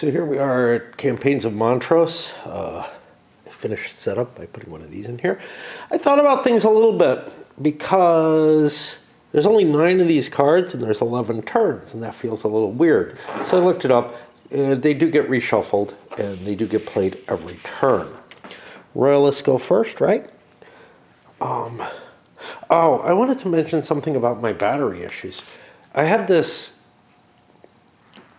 So here we are at Campaigns of Montrose. I finished setup by putting one of these in here. I thought about things a little bit because there's only 9 of these cards and there's 11 turns, and that feels a little weird. So I looked it up. They do get reshuffled and they do get played every turn. Royalists go first, right? Oh, I wanted to mention something about my battery issues. I had this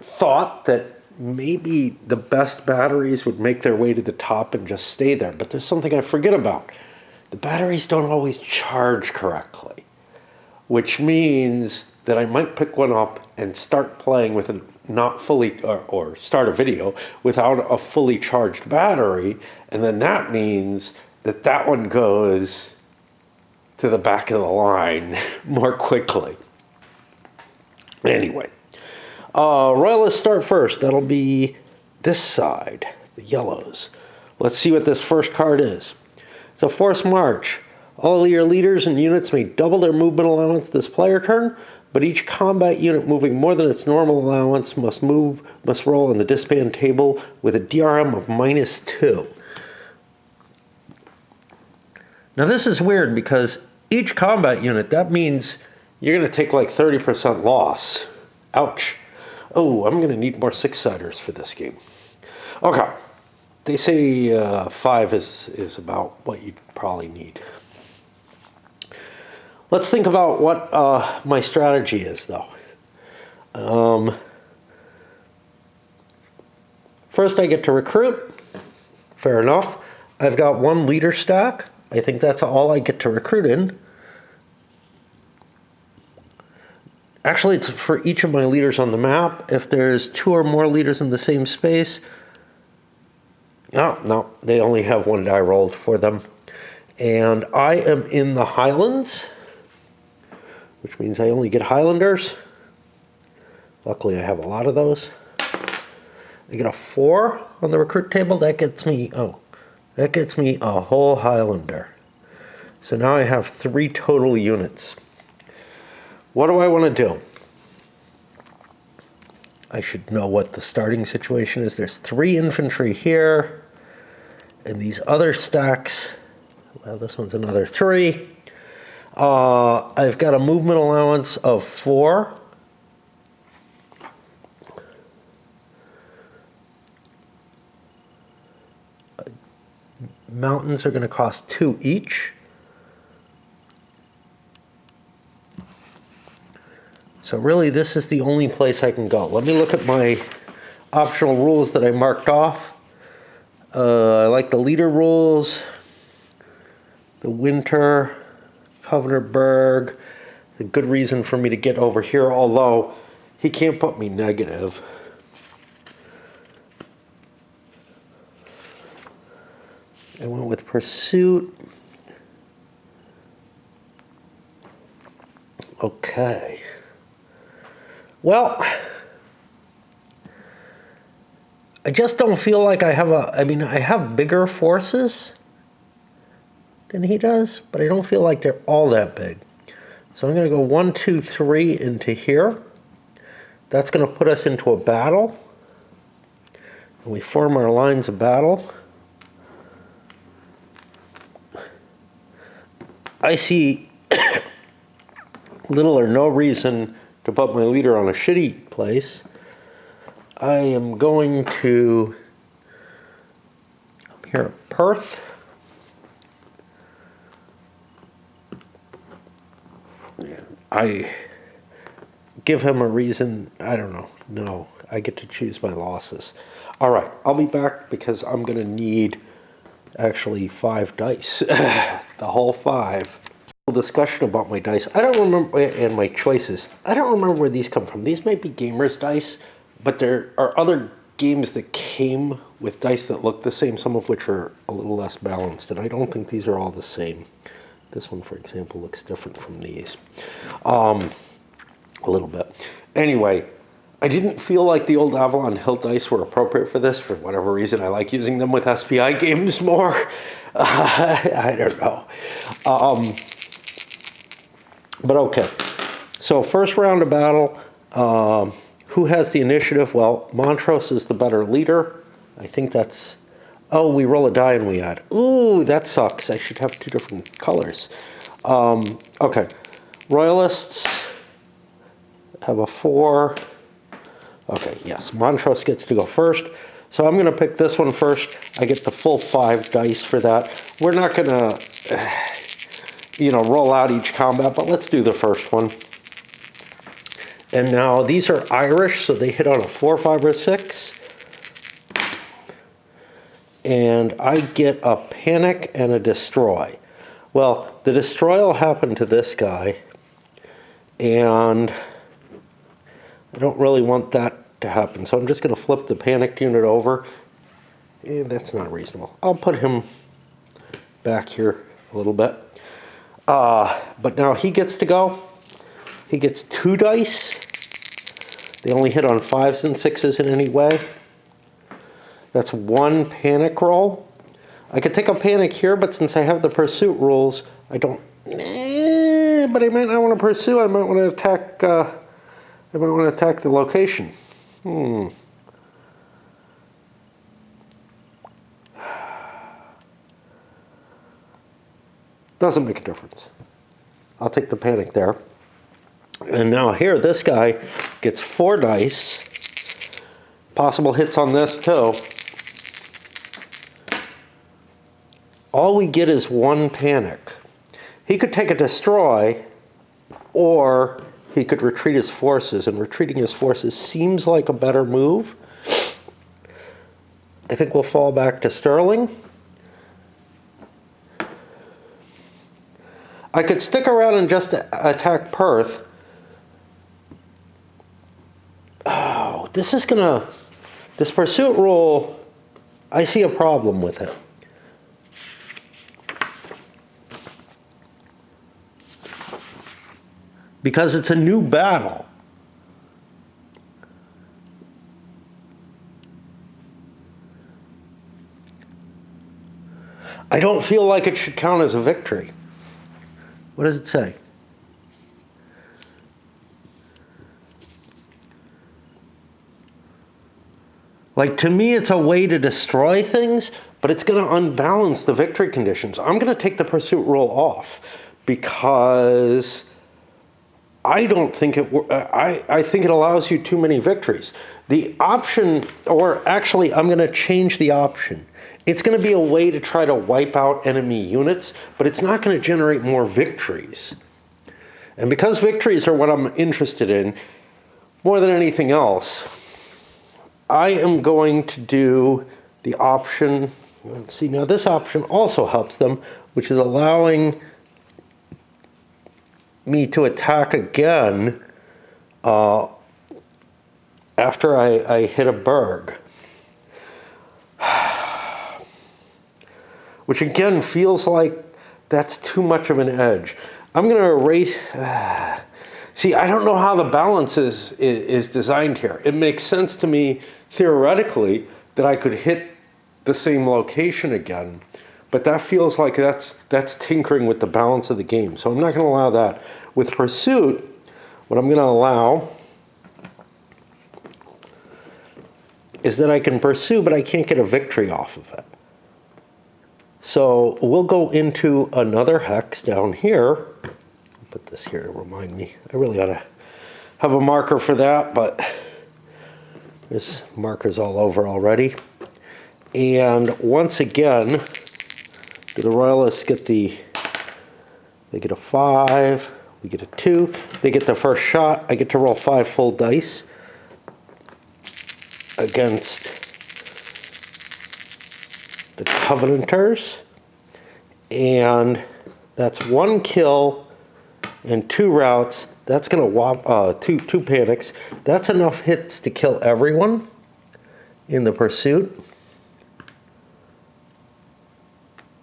thought that maybe the best batteries would make their way to the top and just stay there, but there's something I forget about. The batteries don't always charge correctly, which means that I might pick one up and start playing with a not fully, or start a video without a fully charged battery, and then that means that that one goes to the back of the line more quickly. Anyway. Royalists start first. That'll be this side, the yellows. Let's see what this first card is. It's a forced march. All your leaders and units may double their movement allowance this player turn, but each combat unit moving more than its normal allowance must roll on the disband table with a DRM of -2. Now this is weird because each combat unit, that means you're going to take like 30% loss. Ouch. Oh, I'm going to need more 6-siders for this game. Okay. They say 5 is about what you'd probably need. Let's think about what my strategy is, though. First, I get to recruit. Fair enough. I've got 1 leader stack. I think that's all I get to recruit in. Actually, it's for each of my leaders on the map. If there's 2 or more leaders in the same space, no, they only have 1 die rolled for them. And I am in the Highlands, which means I only get Highlanders. Luckily, I have a lot of those. I get a 4 on the recruit table. That gets me a whole Highlander. So now I have 3 total units. What do I want to do? I should know what the starting situation is. There's 3 infantry here, and these other stacks, well, this one's another 3. I've got a movement allowance of 4. Mountains are going to cost 2 each. So really, this is the only place I can go. Let me look at my optional rules that I marked off. I like the leader rules, the winter, Covenantberg. A good reason for me to get over here, although he can't put me negative. I went with pursuit. Okay. Well, I just don't feel like I have I have bigger forces than he does, but I don't feel like they're all that big. So I'm going to go 1, 2, 3 into here. That's going to put us into a battle. And we form our lines of battle. I see little or no reason to put my leader on a shitty place. I am going to, I'm here at Perth. I give him a reason, I don't know. No, I get to choose my losses. All right, I'll be back because I'm going to need actually 5 dice, the whole 5. Discussion about my dice. I don't remember, and my choices. I don't remember where these come from. These might be gamers' dice, but there are other games that came with dice that look the same, some of which are a little less balanced, and I don't think these are all the same. This one, for example, looks different from these. A little bit. Anyway, I didn't feel like the old Avalon Hill dice were appropriate for this. For whatever reason, I like using them with SPI games more. I don't know. But okay. So first round of battle, Who has the initiative? Well, Montrose is the better leader. I think that's... Oh, we roll a die and we add. Ooh, that sucks. I should have 2 different colors. Okay. Royalists have a 4. Okay, yes. Montrose gets to go first. So I'm going to pick this one first. I get the full 5 dice for that. We're not going to, roll out each combat, but let's do the first one. And now these are Irish, so they hit on a 4, 5, or 6. And I get a panic and a destroy. Well, the destroy will happen to this guy, and I don't really want that to happen, so I'm just going to flip the panicked unit over. And that's not reasonable. I'll put him back here a little bit. But now he gets to go. He gets 2 dice. They only hit on 5s and 6s in any way. That's 1 panic roll. I could take a panic here, but since I have the pursuit rules, I don't... but I might not want to pursue. I might want to attack... the location. Doesn't make a difference. I'll take the panic there. And now here, this guy gets 4 dice. Possible hits on this too. All we get is 1 panic. He could take a destroy, or he could retreat his forces, and retreating his forces seems like a better move. I think we'll fall back to Sterling. I could stick around and just attack Perth. Oh, this pursuit rule, I see a problem with it. Because it's a new battle. I don't feel like it should count as a victory. What does it say? Like, to me, it's a way to destroy things, but it's going to unbalance the victory conditions. I'm going to take the pursuit rule off because I don't think I think it allows you too many victories. The option, or actually, I'm going to change the option. It's going to be a way to try to wipe out enemy units, but it's not going to generate more victories. And because victories are what I'm interested in, more than anything else, I am going to do the option. See, now this option also helps them, which is allowing me to attack again after I hit a burg. Which again feels like that's too much of an edge. I'm going to erase... See, I don't know how the balance is designed here. It makes sense to me, theoretically, that I could hit the same location again. But that feels like that's tinkering with the balance of the game. So I'm not going to allow that. With Pursuit, what I'm going to allow is that I can pursue, but I can't get a victory off of it. So we'll go into another hex down here. I'll put this here to remind me. I really ought to have a marker for that, but this marker's all over already. And once again, do the Royalists get they get a 5, we get a 2. They get the first shot. I get to roll 5 full dice against the Covenanters, and that's 1 kill and 2 routes. That's going to whop two panics. That's enough hits to kill everyone in the pursuit.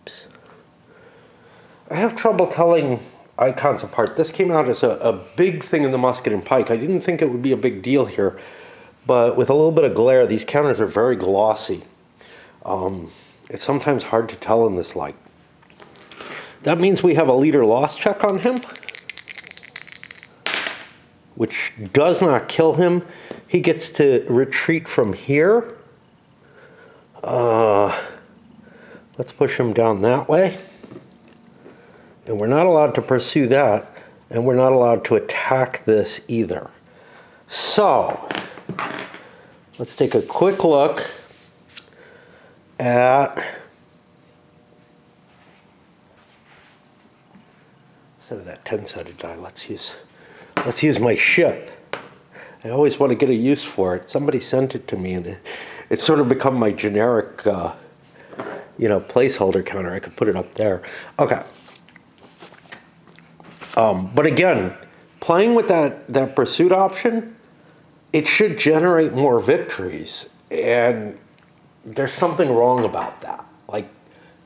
Oops. I have trouble telling icons apart. This came out as a big thing in the Musket and Pike. I didn't think it would be a big deal here, but with a little bit of glare, these counters are very glossy. It's sometimes hard to tell in this light. That means we have a leader loss check on him, which does not kill him. he gets to retreat from here. Let's push him down that way. And we're not allowed to pursue that, and we're not allowed to attack this either. So, let's take a quick look at, instead of that 10-sided die, let's use my ship. I always want to get a use for it. Somebody sent it to me, and it's sort of become my generic, placeholder counter. I could put it up there. Okay. But again, playing with that pursuit option, it should generate more victories. And there's something wrong about that. Like,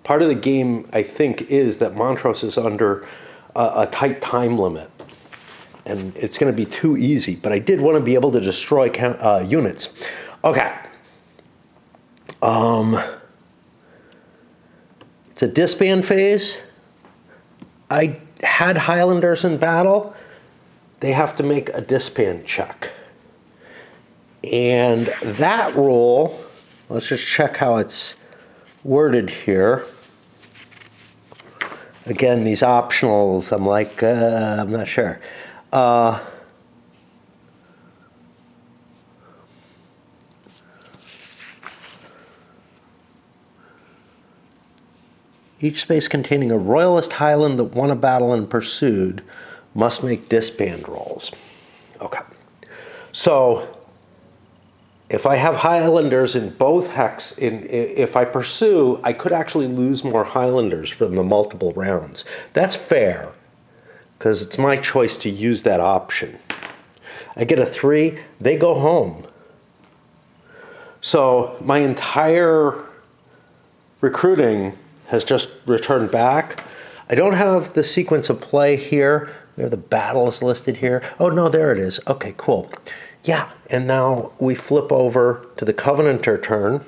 part of the game, I think, is that Montrose is under a tight time limit. And it's going to be too easy. But I did want to be able to destroy units. Okay. It's a disband phase. I had Highlanders in battle. They have to make a disband check. And that rule, let's just check how it's worded here. Again, these optionals, I'm like, I'm not sure. Each space containing a Royalist Highland that won a battle and pursued must make disband rolls. Okay. So, if I have Highlanders in both hex, if I pursue, I could actually lose more Highlanders from the multiple rounds. That's fair, because it's my choice to use that option. I get a 3, they go home. So my entire recruiting has just returned back. I don't have the sequence of play here. We have the battles listed here. Oh no, there it is. Okay, cool. Yeah, and now we flip over to the Covenanter turn,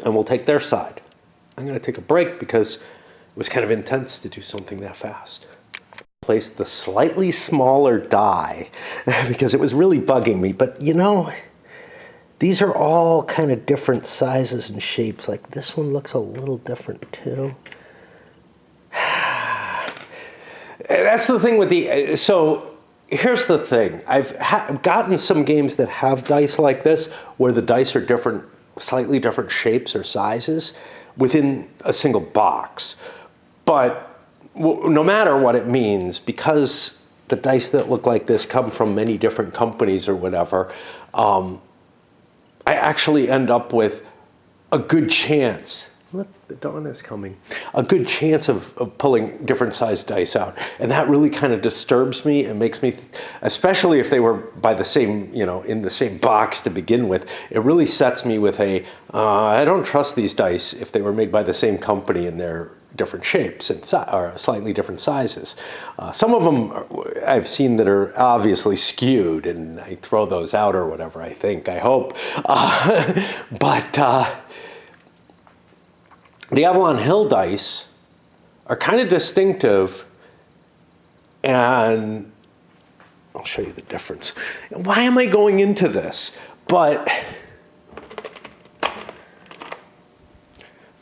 and we'll take their side. I'm going to take a break because it was kind of intense to do something that fast. Placed the slightly smaller die because it was really bugging me. But you know, these are all kind of different sizes and shapes. Like this one looks a little different too. That's the thing with the, so here's the thing. I've gotten some games that have dice like this, where the dice are different, slightly different shapes or sizes within a single box. But no matter what it means, because the dice that look like this come from many different companies or whatever, I actually end up with a good chance. Look, the dawn is coming. A good chance of pulling different sized dice out. And that really kind of disturbs me and makes me, especially if they were by the same, in the same box to begin with, it really sets me with I don't trust these dice if they were made by the same company and they're different shapes and or slightly different sizes. Some of them I've seen that are obviously skewed, and I throw those out or whatever, I hope. But the Avalon Hill dice are kind of distinctive, and I'll show you the difference. Why am I going into this? But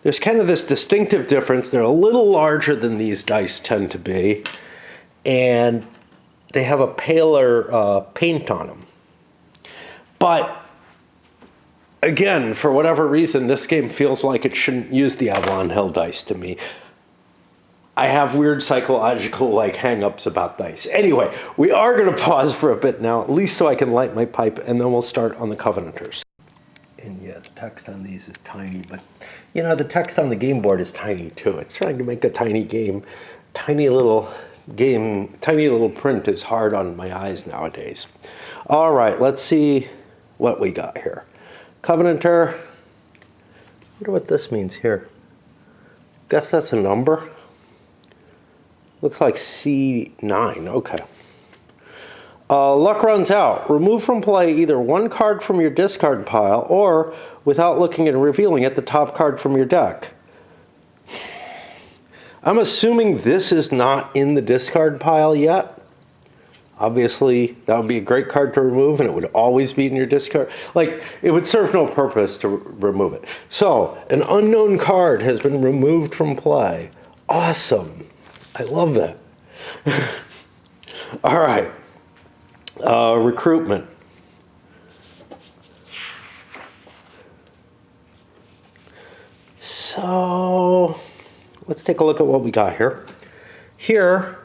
there's kind of this distinctive difference. They're a little larger than these dice tend to be, and they have a paler paint on them. But again, for whatever reason, this game feels like it shouldn't use the Avalon Hill dice to me. I have weird psychological hang-ups about dice. Anyway, we are going to pause for a bit now, at least so I can light my pipe, and then we'll start on the Covenanters. And yeah, the text on these is tiny, but the text on the game board is tiny too. It's trying to make a tiny game. Tiny little print is hard on my eyes nowadays. All right, let's see what we got here. Covenanter, I wonder what this means here. Guess that's a number. Looks like C9, okay. Luck runs out. Remove from play either one card from your discard pile, or, without looking and revealing it, the top card from your deck. I'm assuming this is not in the discard pile yet. Obviously, that would be a great card to remove, and it would always be in your discard. Like, it would serve no purpose to remove it. So, an unknown card has been removed from play. Awesome. I love that. All right. Recruitment. So, let's take a look at what we got here. Here,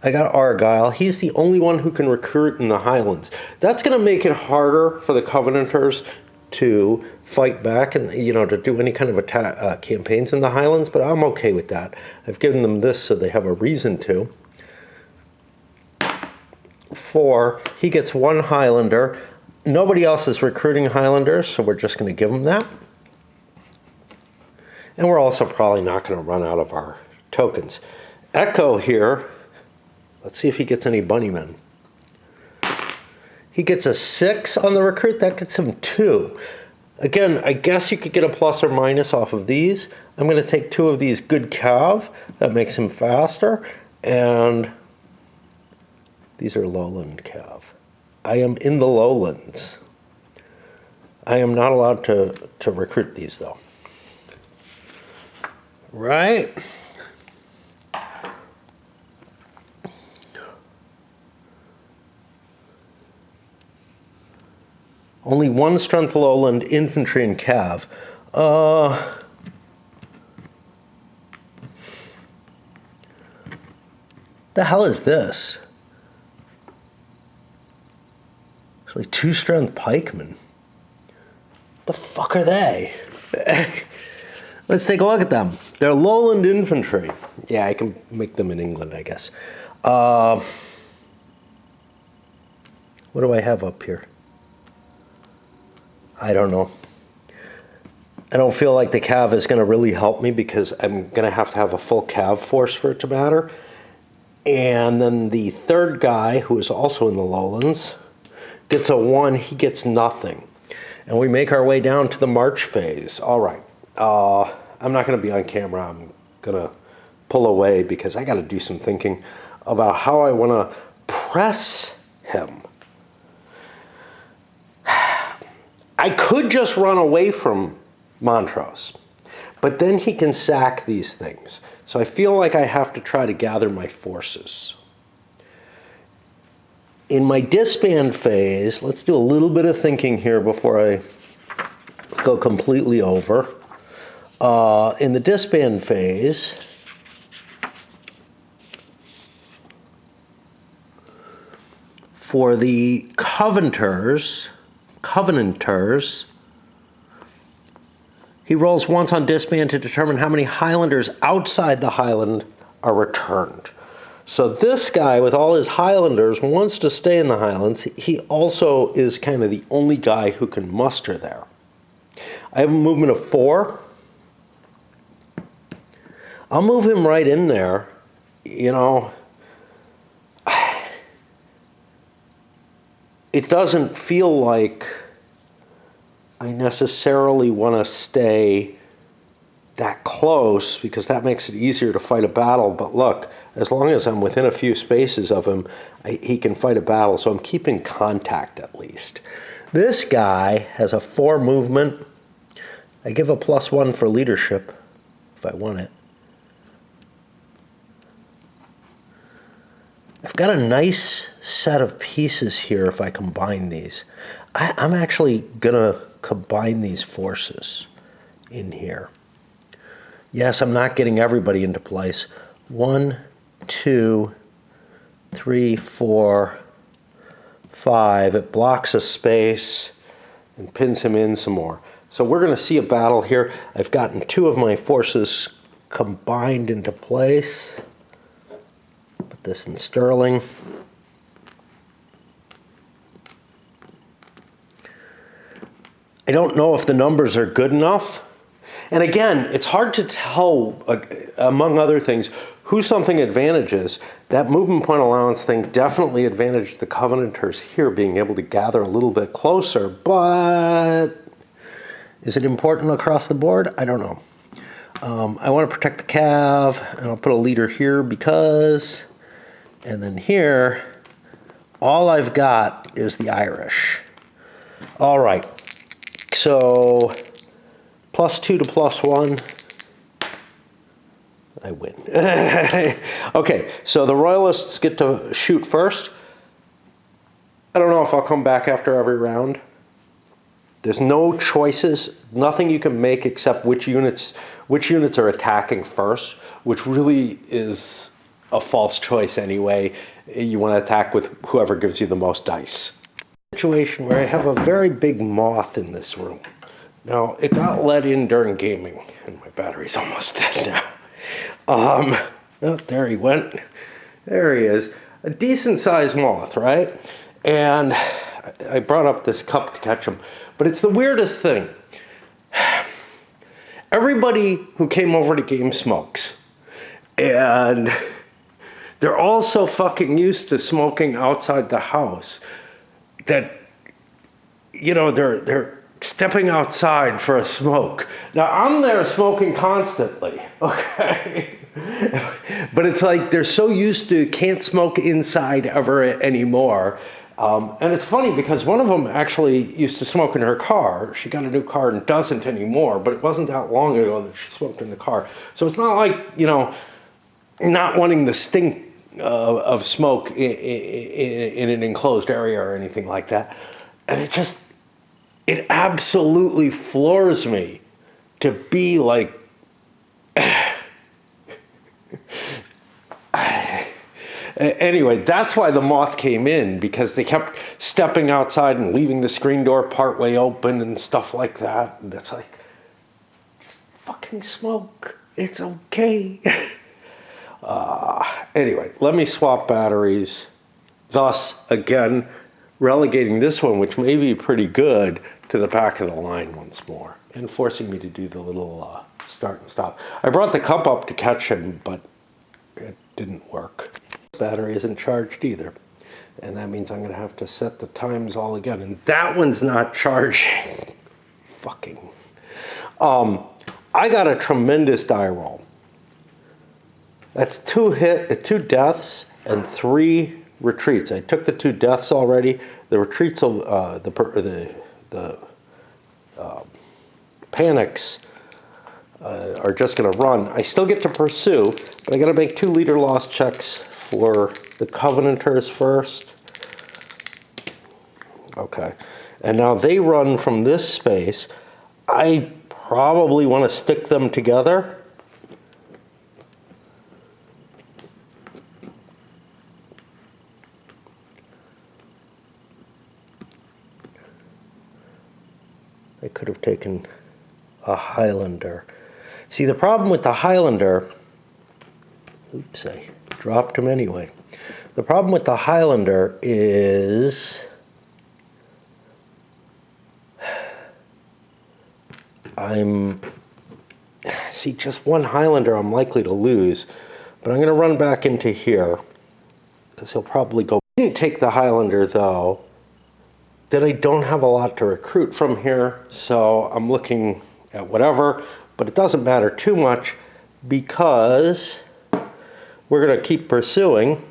I got Argyle. He's the only one who can recruit in the Highlands. That's going to make it harder for the Covenanters to fight back and, to do any kind of attack, campaigns in the Highlands, but I'm okay with that. I've given them this so they have a reason to. 4, he gets 1 Highlander. Nobody else is recruiting Highlanders, so we're just going to give him that. And we're also probably not going to run out of our tokens. Echo here. Let's see if he gets any bunnymen. He gets a 6 on the recruit. That gets him 2. Again, I guess you could get a plus or minus off of these. I'm going to take 2 of these good cav. That makes him faster. And these are lowland cav. I am in the lowlands. I am not allowed to recruit these, though. Right? Only 1 strength lowland infantry and cav. The hell is this? Actually, 2 strength pikemen. The fuck are they? Let's take a look at them. They're lowland infantry. Yeah, I can make them in England, I guess. What do I have up here? I don't know. I don't feel like the cav is going to really help me because I'm going to have a full cav force for it to matter. And then the third guy, who is also in the lowlands, gets a 1. He gets nothing. And we make our way down to the march phase. All right. I'm not going to be on camera. I'm going to pull away because I got to do some thinking about how I want to press him. I could just run away from Montrose, but then he can sack these things. So I feel like I have to try to gather my forces. In my disband phase, let's do a little bit of thinking here before I go completely over. In the disband phase, for the Covenanters, he rolls once on disband to determine how many Highlanders outside the Highland are returned. So this guy, with all his Highlanders, wants to stay in the Highlands. He also is kind of the only guy who can muster there. I have a movement of 4. I'll move him right in there. It doesn't feel like I necessarily want to stay that close because that makes it easier to fight a battle. But look, as long as I'm within a few spaces of him, he can fight a battle. So I'm keeping contact at least. This guy has a 4 movement. I give a +1 for leadership if I want it. I've got a nice set of pieces here if I combine these. I'm actually going to combine these forces in here. Yes, I'm not getting everybody into place. 1, 2, 3, 4, 5. It blocks a space and pins him in some more. So we're going to see a battle here. I've gotten 2 of my forces combined into place. Put this in sterling. I don't know if the numbers are good enough. And again, it's hard to tell, among other things, who something advantages. That movement point allowance thing definitely advantaged the Covenanters here, being able to gather a little bit closer, but is it important across the board? I don't know. I want to protect the cav, and I'll put a leader here because, and then here, all I've got is the Irish. All right, so +2 to +1. I win. Okay, so the Royalists get to shoot first. I don't know if I'll come back after every round. There's no choices, nothing you can make except which units are attacking first, which really is a false choice anyway. You want to attack with whoever gives you the most dice. Situation where I have a very big moth in this room. Now, it got let in during gaming, and my battery's almost dead now. Oh, there he went. There he is. A decent sized moth, right? And I brought up this cup to catch him. But it's the weirdest thing. Everybody who came over to game smokes. And they're all so fucking used to smoking outside the house that, you know, they're stepping outside for a smoke. Now, I'm there smoking constantly, okay? But it's like they're so used to can't smoke inside ever anymore. And it's funny because one of them actually used to smoke in her car. She got a new car and doesn't anymore, but it wasn't that long ago that she smoked in the car. So it's not like, you know, not wanting the stink of smoke in an enclosed area or anything like that. And it absolutely floors me to be like, anyway, that's why the moth came in, because they kept stepping outside and leaving the screen door partway open and stuff like that. And it's like, it's fucking smoke. It's okay. Anyway, let me swap batteries. Thus, again, relegating this one, which may be pretty good, to the back of the line once more, and forcing me to do the little start and stop. I brought the cup up to catch him, but it didn't work. This battery isn't charged either, and that means I'm going to have to set the times all again, and that one's not charging. Fucking. I got a tremendous die roll. That's 2 deaths and 3 retreats. I took the 2 deaths already. The retreats, the panics are just going to run. I still get to pursue, but I got to make 2 leader loss checks for the Covenanters first. Okay, and now they run from this space. I probably want to stick them together. I could have taken a Highlander. See, the problem with the Highlander, oops, I dropped him anyway. The problem with the Highlander is see, just one Highlander I'm likely to lose, but I'm going to run back into here because he'll probably go. I didn't take the Highlander though. Then I don't have a lot to recruit from here, so I'm looking at whatever, but it doesn't matter too much because we're going to keep pursuing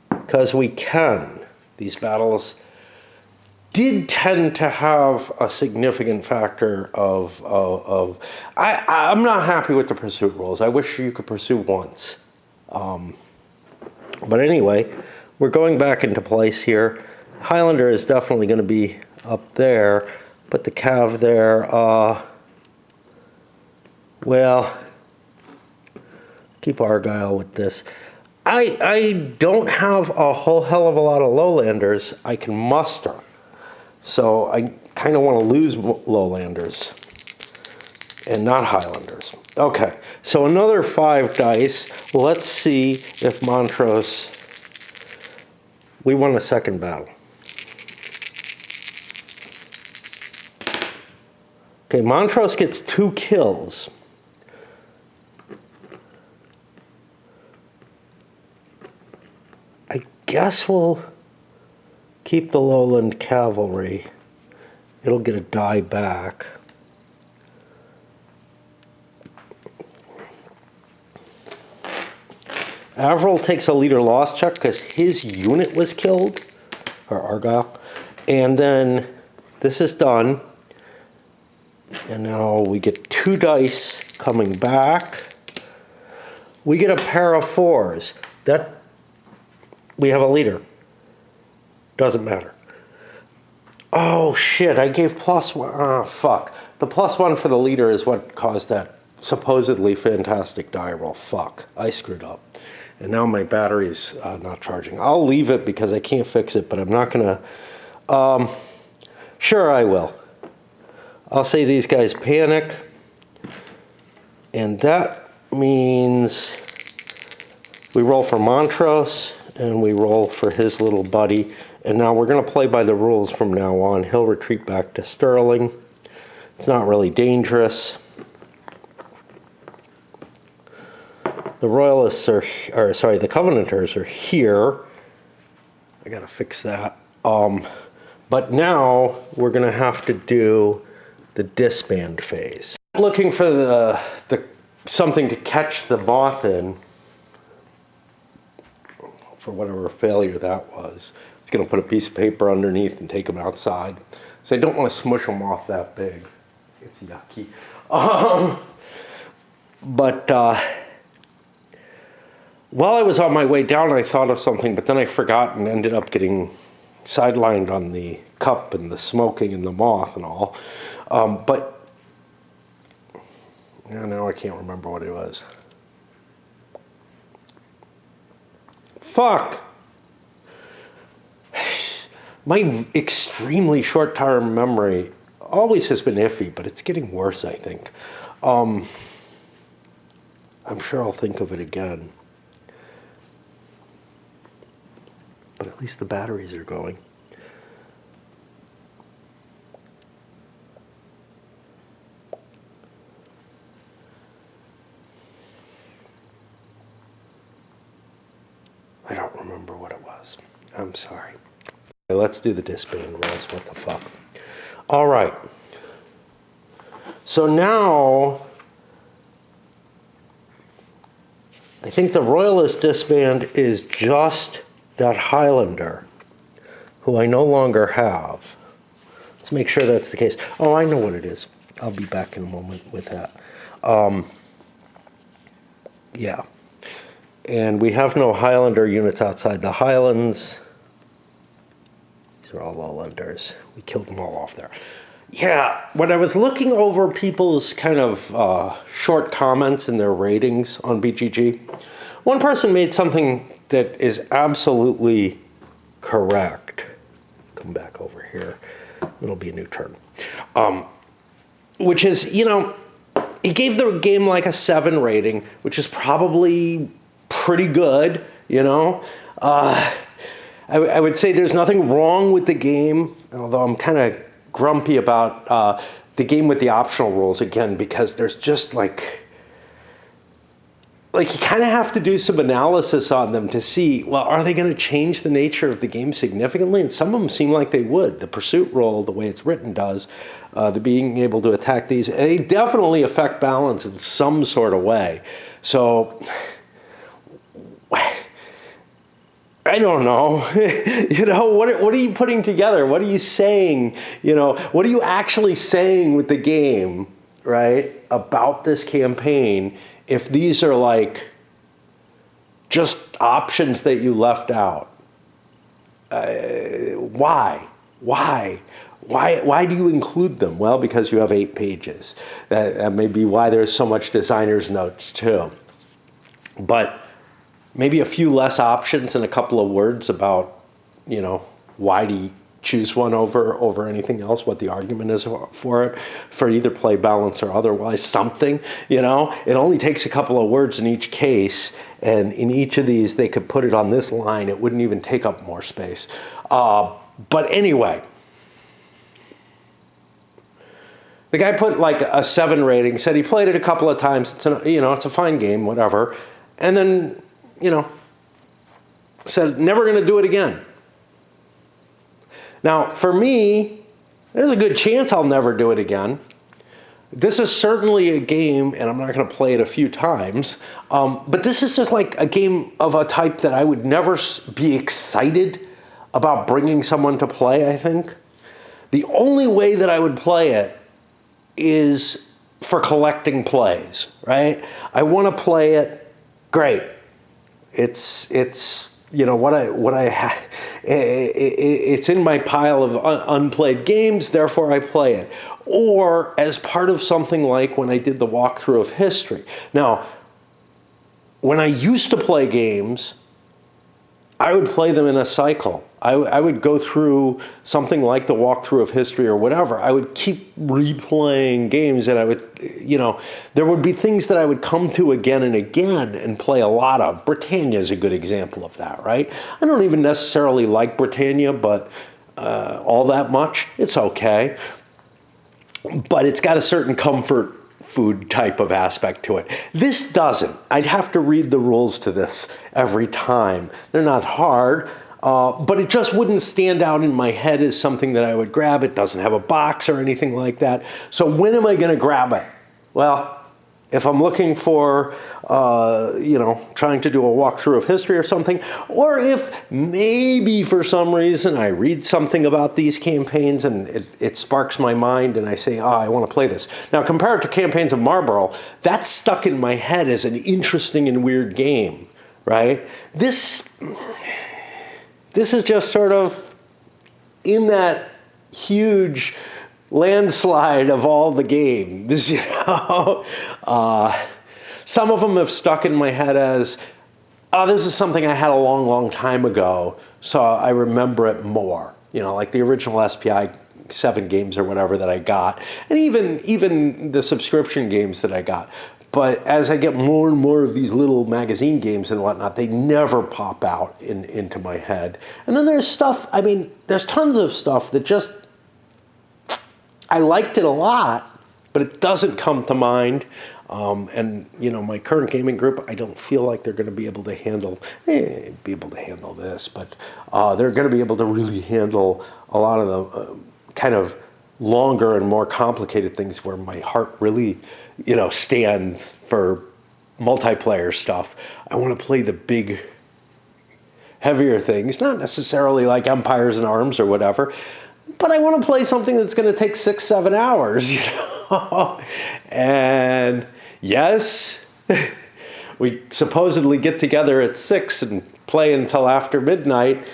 because we can. These battles did tend to have a significant factor of I'm not happy with the pursuit rules. I wish you could pursue once. But anyway, we're going back into place here. Highlander is definitely going to be up there. Put the Cav there. Well, keep Argyle with this. I don't have a whole hell of a lot of lowlanders I can muster. So I kind of want to lose lowlanders and not Highlanders. Okay, so another 5 dice. Let's see if Montrose, we won the second battle. Okay, Montrose gets 2 kills. I guess we'll keep the lowland cavalry. It'll get a die back. Avril takes a leader loss check because his unit was killed, or Argyle. And then this is done. And now we get 2 dice coming back. We get a pair of 4s. We have a leader. Doesn't matter. Oh shit, I gave +1. Ah, fuck. The +1 for the leader is what caused that supposedly fantastic die roll. Fuck, I screwed up. And now my battery's not charging. I'll leave it because I can't fix it, but I'm not gonna... Sure, I will. I'll say these guys panic. And that means we roll for Montrose and we roll for his little buddy. And now we're going to play by the rules from now on. He'll retreat back to Sterling. It's not really dangerous. The Royalists the Covenanters are here. I got to fix that. But now we're going to have to do the disband phase. Looking for the something to catch the moth in, for whatever failure that was. It's going to put a piece of paper underneath and take them outside. So I don't want to smush them off that big. It's yucky. But while I was on my way down, I thought of something, but then I forgot and ended up getting sidelined on the cup and the smoking and the moth and all. But now I can't remember what it was. Fuck! My extremely short-term memory always has been iffy, but it's getting worse, I think. I'm sure I'll think of it again. But at least the batteries are going. I don't remember what it was. I'm sorry. Okay, let's do the disband rules. What the fuck? All right. So now, I think the Royalist disband is just that Highlander, who I no longer have. Let's make sure that's the case. Oh, I know what it is. I'll be back in a moment with that. Yeah. And we have no Highlander units outside the Highlands. These are all Lowlanders. We killed them all off there. Yeah, when I was looking over people's kind of short comments and their ratings on BGG, one person made something that is absolutely correct. Come back over here. It'll be a new turn. Which is, you know, he gave the game like a 7 rating, which is probably pretty good, you know. I would say there's nothing wrong with the game, although I'm kind of grumpy about the game with the optional rules again, because there's just like you kind of have to do some analysis on them to see, well, are they going to change the nature of the game significantly? And some of them seem like they would. The pursuit role, the way it's written, does. The being able to attack these, they definitely affect balance in some sort of way. So I don't know. You know, what are you putting together? What are you saying? You know, what are you actually saying with the game, right, about this campaign if these are like just options that you left out? Why? Why do you include them? Well, because you have 8 pages. That may be why there's so much designer's notes too. But maybe a few less options and a couple of words about, you know, why do you choose one over anything else, what the argument is for it, for either play balance or otherwise, something, you know. It only takes a couple of words in each case, and in each of these they could put it on this line. It wouldn't even take up more space. But anyway, the guy put like a 7 rating, said he played it a couple of times. It's it's a fine game, whatever. And then, you know, said never going to do it again. Now, for me, there's a good chance I'll never do it again. This is certainly a game, and I'm not going to play it a few times, but this is just like a game of a type that I would never be excited about bringing someone to play, I think. The only way that I would play it is for collecting plays, right? I want to play it, great. It's it's in my pile of unplayed games, therefore I play it. Or as part of something like when I did the walkthrough of history. Now, when I used to play games, I would play them in a cycle. I would go through something like the walkthrough of history or whatever. I would keep replaying games, and I would, there would be things that I would come to again and again and play a lot of. Britannia is a good example of that, right? I don't even necessarily like Britannia, but all that much. It's okay. But it's got a certain comfort food type of aspect to it. This doesn't. I'd have to read the rules to this every time. They're not hard, but it just wouldn't stand out in my head as something that I would grab. It doesn't have a box or anything like that. So when am I going to grab it? Well, if I'm looking for, trying to do a walkthrough of history or something, or if maybe for some reason I read something about these campaigns and it sparks my mind and I say, I want to play this. Now, compared to Campaigns of Marlborough, that's stuck in my head as an interesting and weird game, right? This is just sort of in that huge landslide of all the games, some of them have stuck in my head as, this is something I had a long, long time ago, so I remember it more. Like the original SPI 7 games or whatever that I got, and even the subscription games that I got. But as I get more and more of these little magazine games and whatnot, they never pop out into my head. And then there's stuff, there's tons of stuff that just, I liked it a lot, but it doesn't come to mind. My current gaming group, I don't feel like they're going to be able to handle this, but they're going to be able to really handle a lot of the kind of longer and more complicated things where my heart really, stands for multiplayer stuff. I want to play the big, heavier things, not necessarily like Empires and Arms or whatever, but I want to play something that's going to take 6-7 hours, And yes, we supposedly get together at 6 and play until after midnight.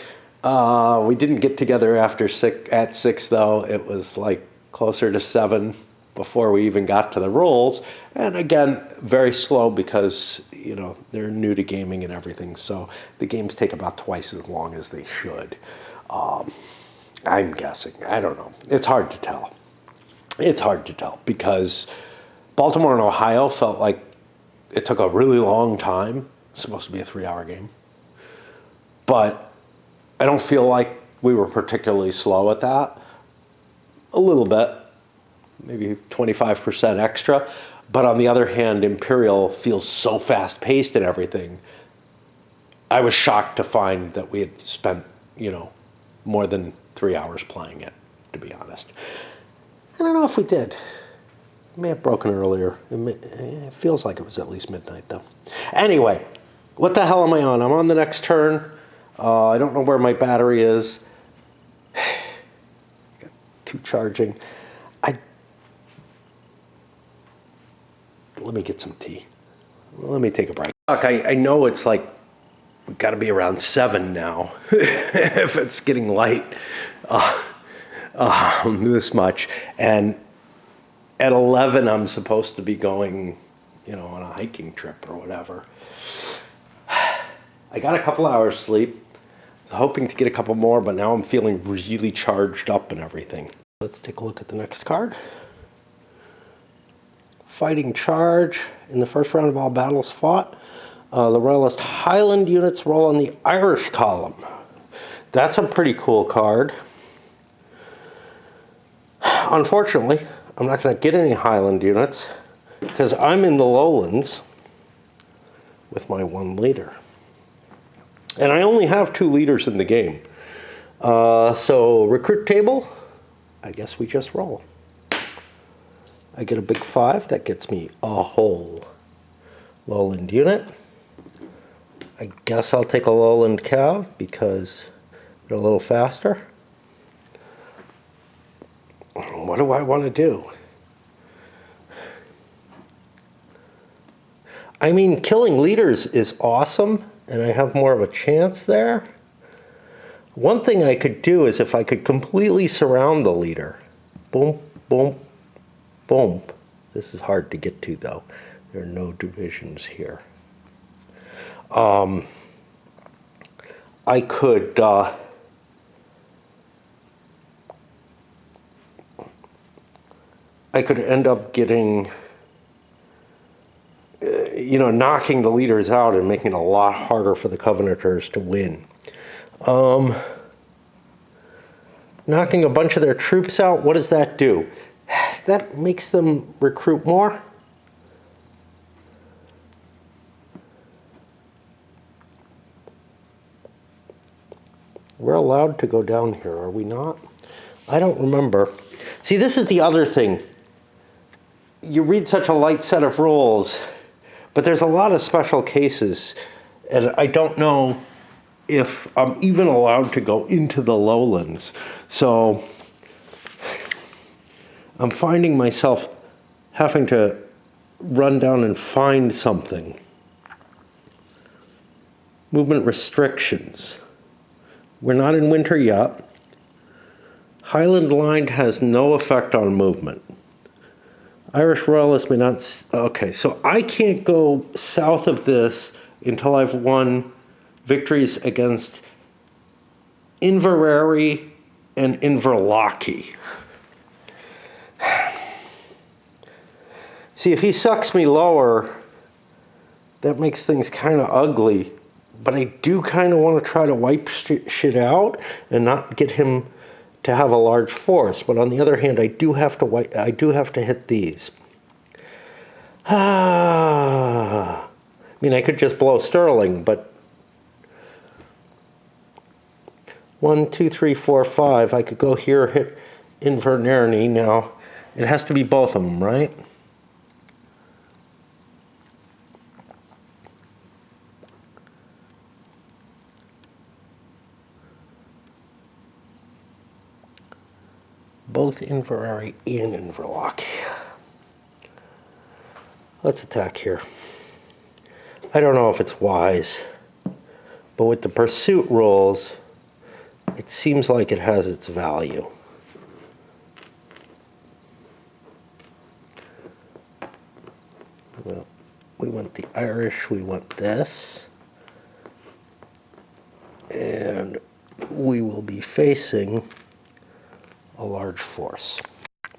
We didn't get together at 6 though. It was like closer to 7 before we even got to the rules. And again, very slow because, they're new to gaming and everything. So the games take about twice as long as they should. I'm guessing. I don't know. It's hard to tell. Because Baltimore and Ohio felt like it took a really long time. It's supposed to be a 3-hour game. But I don't feel like we were particularly slow at that. A little bit. Maybe 25% extra. But on the other hand, Imperial feels so fast-paced and everything. I was shocked to find that we had spent, more than 3 hours playing it, to be honest. I don't know if we did. It may have broken earlier. It feels like it was at least midnight, though. Anyway, what the hell am I on? I'm on the next turn. I don't know where my battery is. Got 2 charging. Let me get some tea. Let me take a break. I know it's like, we've got to be around 7 now, if it's getting light this much. And at 11, I'm supposed to be going, on a hiking trip or whatever. I got a couple hours sleep. I was hoping to get a couple more, but now I'm feeling really charged up and everything. Let's take a look at the next card. Fighting charge. In the first round of all battles fought, the Royalist Highland units roll on the Irish column. That's a pretty cool card. Unfortunately, I'm not going to get any Highland units because I'm in the lowlands with my 1 leader. And I only have 2 leaders in the game. So recruit table, I guess we just roll. I get a big 5. That gets me a whole lowland unit. I guess I'll take a lowland cav because they're a little faster. What do I want to do? I mean, killing leaders is awesome, and I have more of a chance there. One thing I could do is if I could completely surround the leader. Boom, boom, boom. This is hard to get to, though. There are no divisions here. I could end up getting, knocking the leaders out and making it a lot harder for the Covenanters to win. Knocking a bunch of their troops out, what does that do? That makes them recruit more. We're allowed to go down here, are we not? I don't remember. See, this is the other thing. You read such a light set of rules, but there's a lot of special cases, and I don't know if I'm even allowed to go into the lowlands. So I'm finding myself having to run down and find something. Movement restrictions. We're not in winter yet. Highland line has no effect on movement. Irish Royalists may not... Okay, so I can't go south of this until I've won victories against Inverary and Inverlochy. See, if he sucks me lower, that makes things kind of ugly. But I do kind of want to try to wipe shit out and not get him to have a large force. But on the other hand, I do have to hit these. I mean, I could just blow Stirling, but 1, 2, 3, 4, 5. I could go here, hit Inverness. Now, it has to be both of them, right? Both Inverary and Inverloch. Let's attack here. I don't know if it's wise, but with the pursuit rules, it seems like it has its value. Well, we want the Irish, we want this. And we will be facing a large force.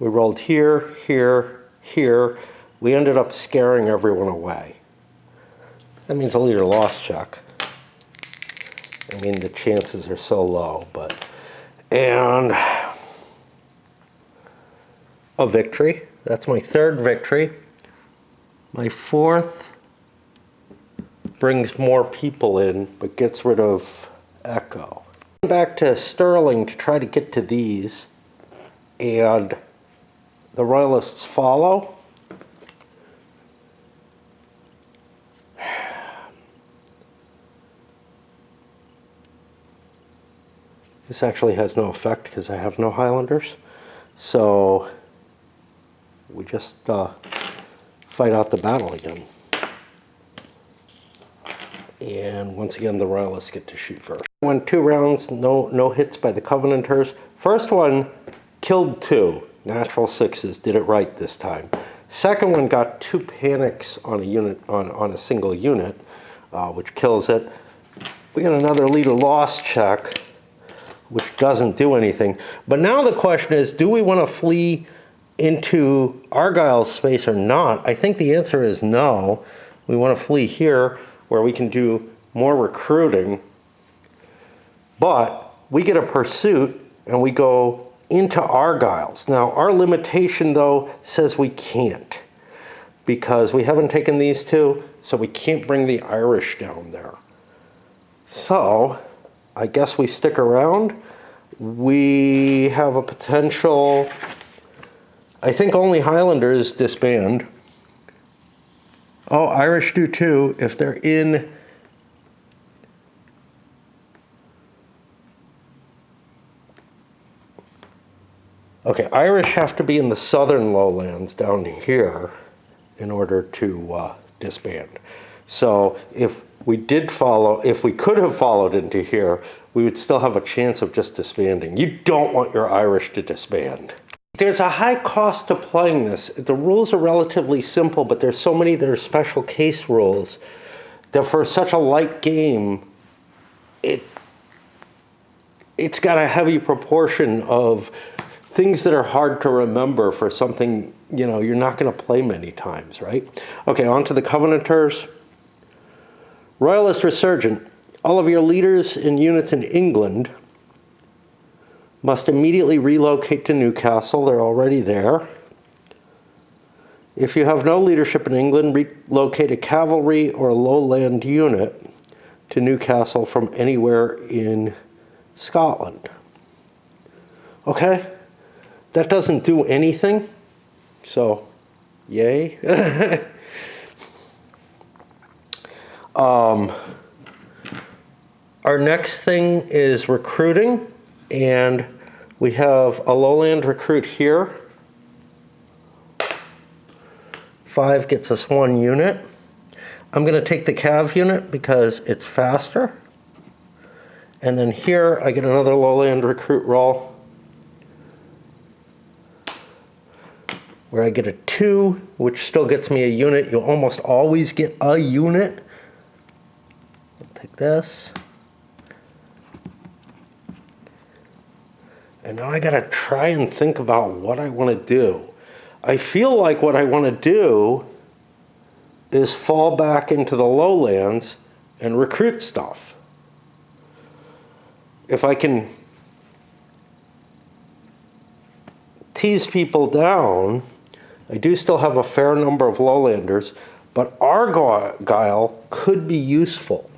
We rolled here, here, here. We ended up scaring everyone away. That means a leader loss check. I mean, the chances are so low, but... And a victory. That's my 3rd victory. My 4th brings more people in, but gets rid of Echo. Back to Stirling to try to get to these. And the Royalists follow. This actually has no effect because I have no Highlanders. So we just fight out the battle again. And once again, the Royalists get to shoot first. Went 2 rounds, no hits by the Covenanters. First one killed 2, natural 6s, did it right this time. Second one got 2 panics on a unit, on a single unit, which kills it. We got another leader loss check, which doesn't do anything. But now the question is, do we want to flee into Argyle's space or not? I think the answer is no. We want to flee here where we can do more recruiting. But we get a pursuit and we go into Argyle's. Now, our limitation, though, says we can't because we haven't taken these 2, so we can't bring the Irish down there. So, I guess we stick around. We have a potential I think only Highlanders disband. Oh, Irish do too, if they're in... Okay, Irish have to be in the southern lowlands down here in order to disband. So if we could have followed into here, we would still have a chance of just disbanding. You don't want your Irish to disband. There's a high cost to playing this. The rules are relatively simple, but there's so many that are special case rules that for such a light game, it's got a heavy proportion of things that are hard to remember for something, you know, you're not going to play many times, right? Okay, on to the Covenanters. Royalist Resurgent. All of your leaders and units in England must immediately relocate to Newcastle. They're already there. If you have no leadership in England, relocate a cavalry or a lowland unit to Newcastle from anywhere in Scotland. Okay, that doesn't do anything, so yay. Our next thing is recruiting, and we have a lowland recruit here. 5 gets us 1 unit. I'm going to take the cav unit because it's faster. And then here I get another lowland recruit roll where I get a 2, which still gets me a unit. You almost always get a unit. I'll take this. And now I got to try and think about what I want to do. I feel like what I want to do is fall back into the lowlands and recruit stuff. If I can tease people down, I do still have a fair number of lowlanders, but Argyle could be useful.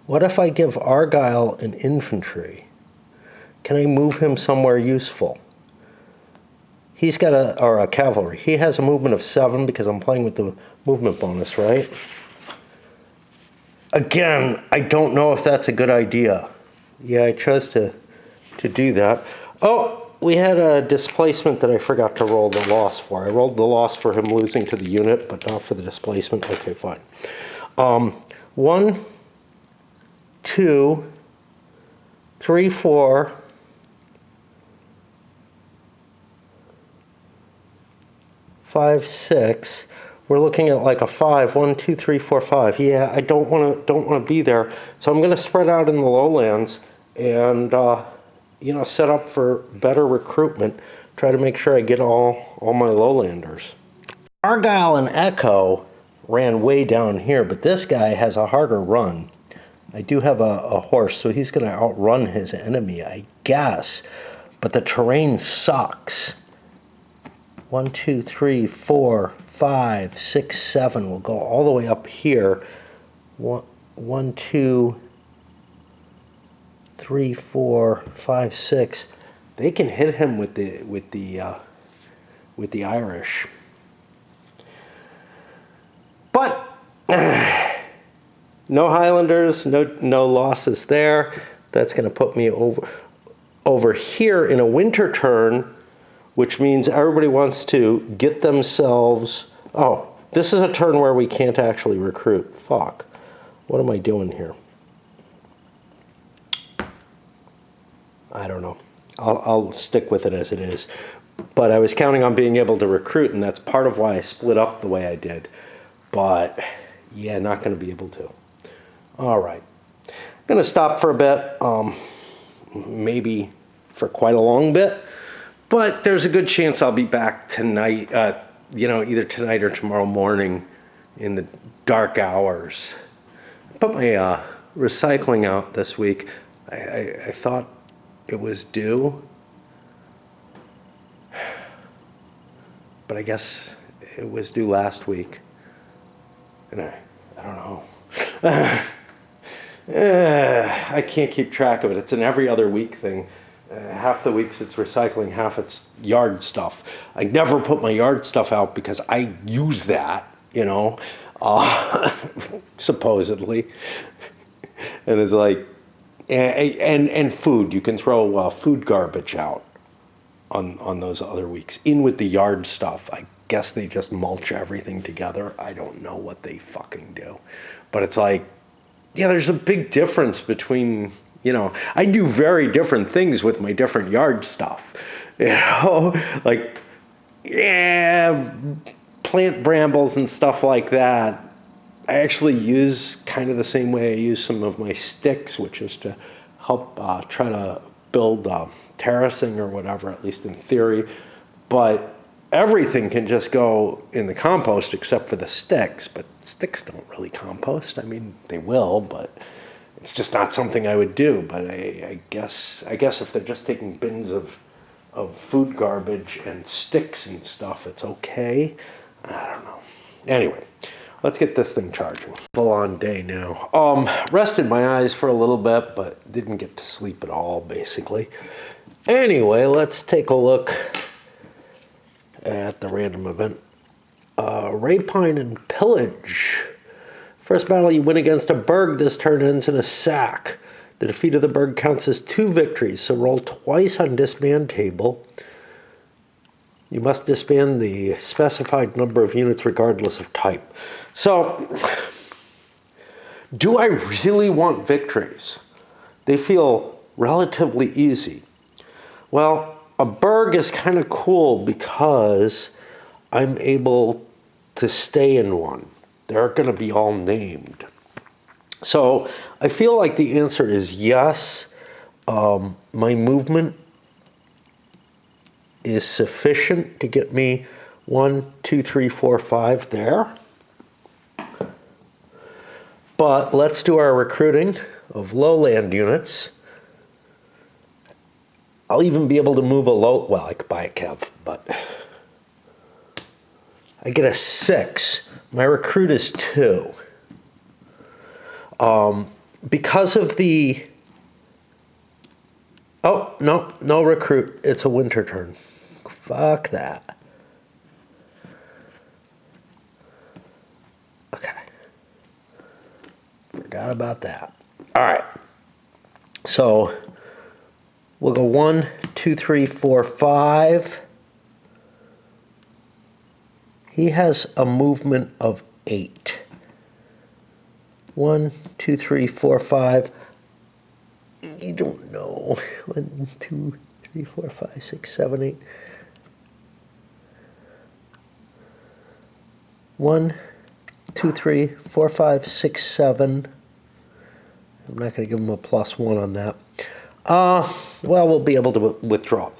What if I give Argyle an infantry? Can I move him somewhere useful? He's got a cavalry. He has a movement of 7 because I'm playing with the movement bonus, right? Again, I don't know if that's a good idea. Yeah, I chose to do that. Oh, we had a displacement that I forgot to roll the loss for. I rolled the loss for him losing to the unit, but not for the displacement. Okay, fine. 1, 2, 3, 4, 5, 6. We're looking at like a 5. 1, 2, 3, 4, 5. Yeah, I don't want to be there. So I'm going to spread out in the lowlands and you know, set up for better recruitment. Try to make sure I get all my lowlanders. Argyle and Echo ran way down here, but this guy has a harder run. I do have a horse, so he's going to outrun his enemy, I guess. But the terrain sucks. 1, 2, 3, 4, 5, 6, 7. We'll go all the way up here. 1, 2, 3, 4, 5, 6. They can hit him with the Irish. But no Highlanders, no losses there. That's going to put me over here in a winter turn, which means everybody wants to get themselves... Oh, this is a turn where we can't actually recruit. Fuck. What am I doing here? I don't know. I'll stick with it as it is. But I was counting on being able to recruit, and that's part of why I split up the way I did. But, yeah, not going to be able to. All right. I'm going to stop for a bit. Maybe for quite a long bit. But there's a good chance I'll be back tonight, you know, either tonight or tomorrow morning in the dark hours. I put my recycling out this week. I thought it was due, but I guess it was due last week. And I don't know. I can't keep track of it. It's an every other week thing. Half the weeks it's recycling, half it's yard stuff. I never put my yard stuff out because I use that, supposedly. And it's like, and food. You can throw food garbage out on those other weeks. In with the yard stuff. I guess they just mulch everything together. I don't know what they fucking do. But it's like, yeah, there's a big difference between, I do very different things with my different yard stuff. Like, yeah, plant brambles and stuff like that. I actually use kind of the same way I use some of my sticks, which is to help try to build terracing or whatever, at least in theory. But everything can just go in the compost except for the sticks, but sticks don't really compost. I mean, they will, but it's just not something I would do. But I guess if they're just taking bins of food garbage and sticks and stuff, it's okay. I don't know. Anyway, let's get this thing charging. Full on day now. Rested my eyes for a little bit, but didn't get to sleep at all, basically. Anyway, let's take a look at the random event. Rapine and Pillage. First battle you win against a Berg this turn ends in a sack. The defeat of the Berg counts as 2 victories, so roll twice on disband table. You must disband the specified number of units regardless of type. So, do I really want victories? They feel relatively easy. Well, a Berg is kind of cool because I'm able to stay in one. They're going to be all named. So I feel like the answer is yes. My movement is sufficient to get me 1, 2, 3, 4, 5 there. But let's do our recruiting of lowland units. I'll even be able to move well, I could buy a Kev, but I get a 6. My recruit is 2. Because of the... Oh, no recruit. It's a winter turn. Fuck that. Okay. Forgot about that. All right. So we'll go 1, 2, 3, 4, 5. He has a movement of 8. 1, 2, 3, 4, 5. You don't know. 1, 2, 3, 4, 5, 6, 7, 8. 1, 2, 3, 4, 5, 6, 7. I'm not going to give him a +1 on that. Well, we'll be able to withdraw.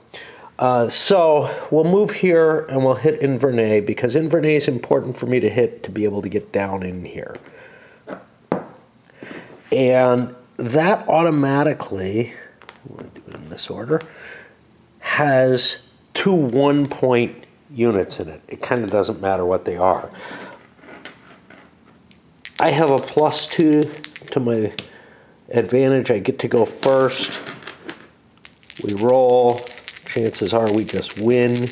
So we'll move here and we'll hit Inverness because Inverness is important for me to hit to be able to get down in here. And that automatically, I'm going to do it in this order, has 2 1-point units in it. It kind of doesn't matter what they are. I have a +2 to my advantage. I get to go first. We roll. Chances are we just win.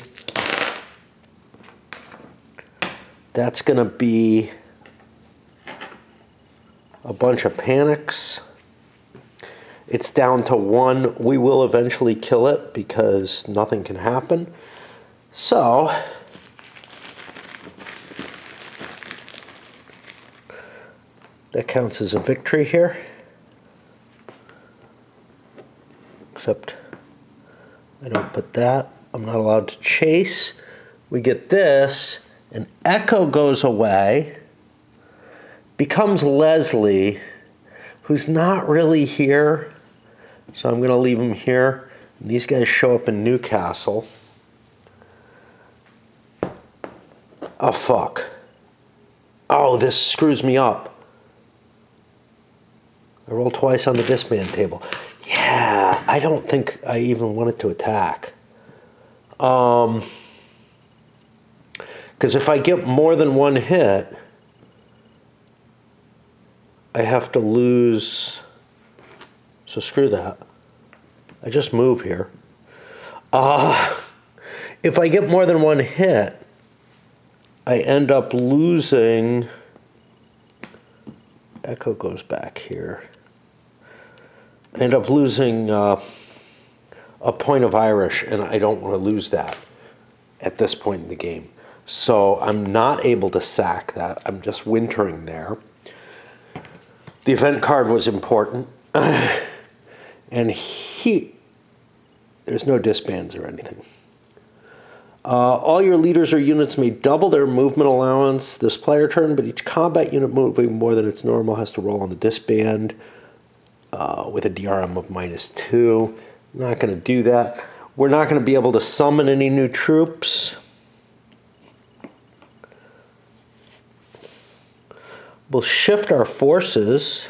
That's going to be a bunch of panics. It's down to 1. We will eventually kill it because nothing can happen. So, that counts as a victory here. Except I don't put that. I'm not allowed to chase. We get this, and Echo goes away. Becomes Leslie, who's not really here. So I'm going to leave him here. And these guys show up in Newcastle. Oh, fuck. Oh, this screws me up. I roll twice on the disband table. Yeah, I don't think I even wanted to attack. Because if I get more than 1 hit, I have to lose. So screw that. I just move here. If I get more than one hit, I end up losing. Echo goes back here. I end up losing a point of Irish, and I don't want to lose that at this point in the game. So I'm not able to sack that. I'm just wintering there. The event card was important. And there's no disbands or anything. All your leaders or units may double their movement allowance this player turn, but each combat unit moving more than its normal has to roll on the disband with a DRM of -2. I'm not going to do that. We're not going to be able to summon any new troops. We'll shift our forces.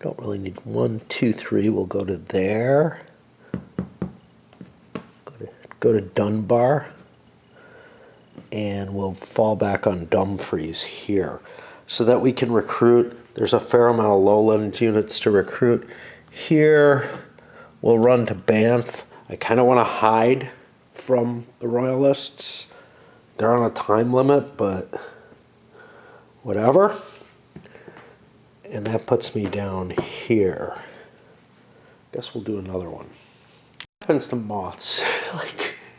Don't really need 1, 2, 3. We'll go to there. Go to Dunbar. And we'll fall back on Dumfries here so that we can recruit. There's a fair amount of lowland units to recruit. Here, we'll run to Banff. I kind of want to hide from the Royalists. They're on a time limit, but whatever. And that puts me down here. Guess we'll do another one. What happens to moths?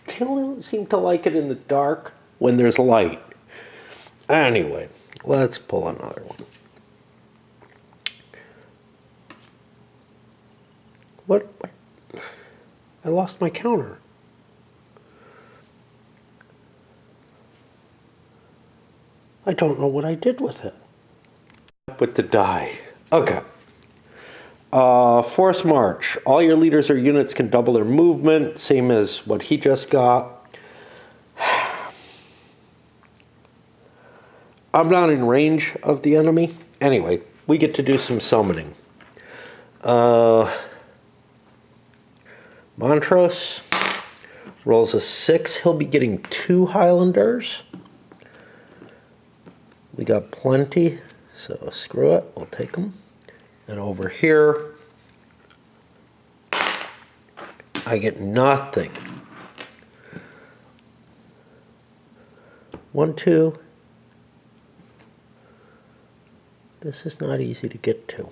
They don't seem to like it in the dark when there's light. Anyway, let's pull another one. What? I lost my counter. I don't know what I did with it. With the die. Okay. Force march. All your leaders or units can double their movement, same as what he just got. I'm not in range of the enemy. Anyway, we get to do some summoning. Montrose rolls a 6. He'll be getting 2 Highlanders. We got plenty, so screw it. We'll take them. And over here, I get nothing. 1, 2. This is not easy to get to.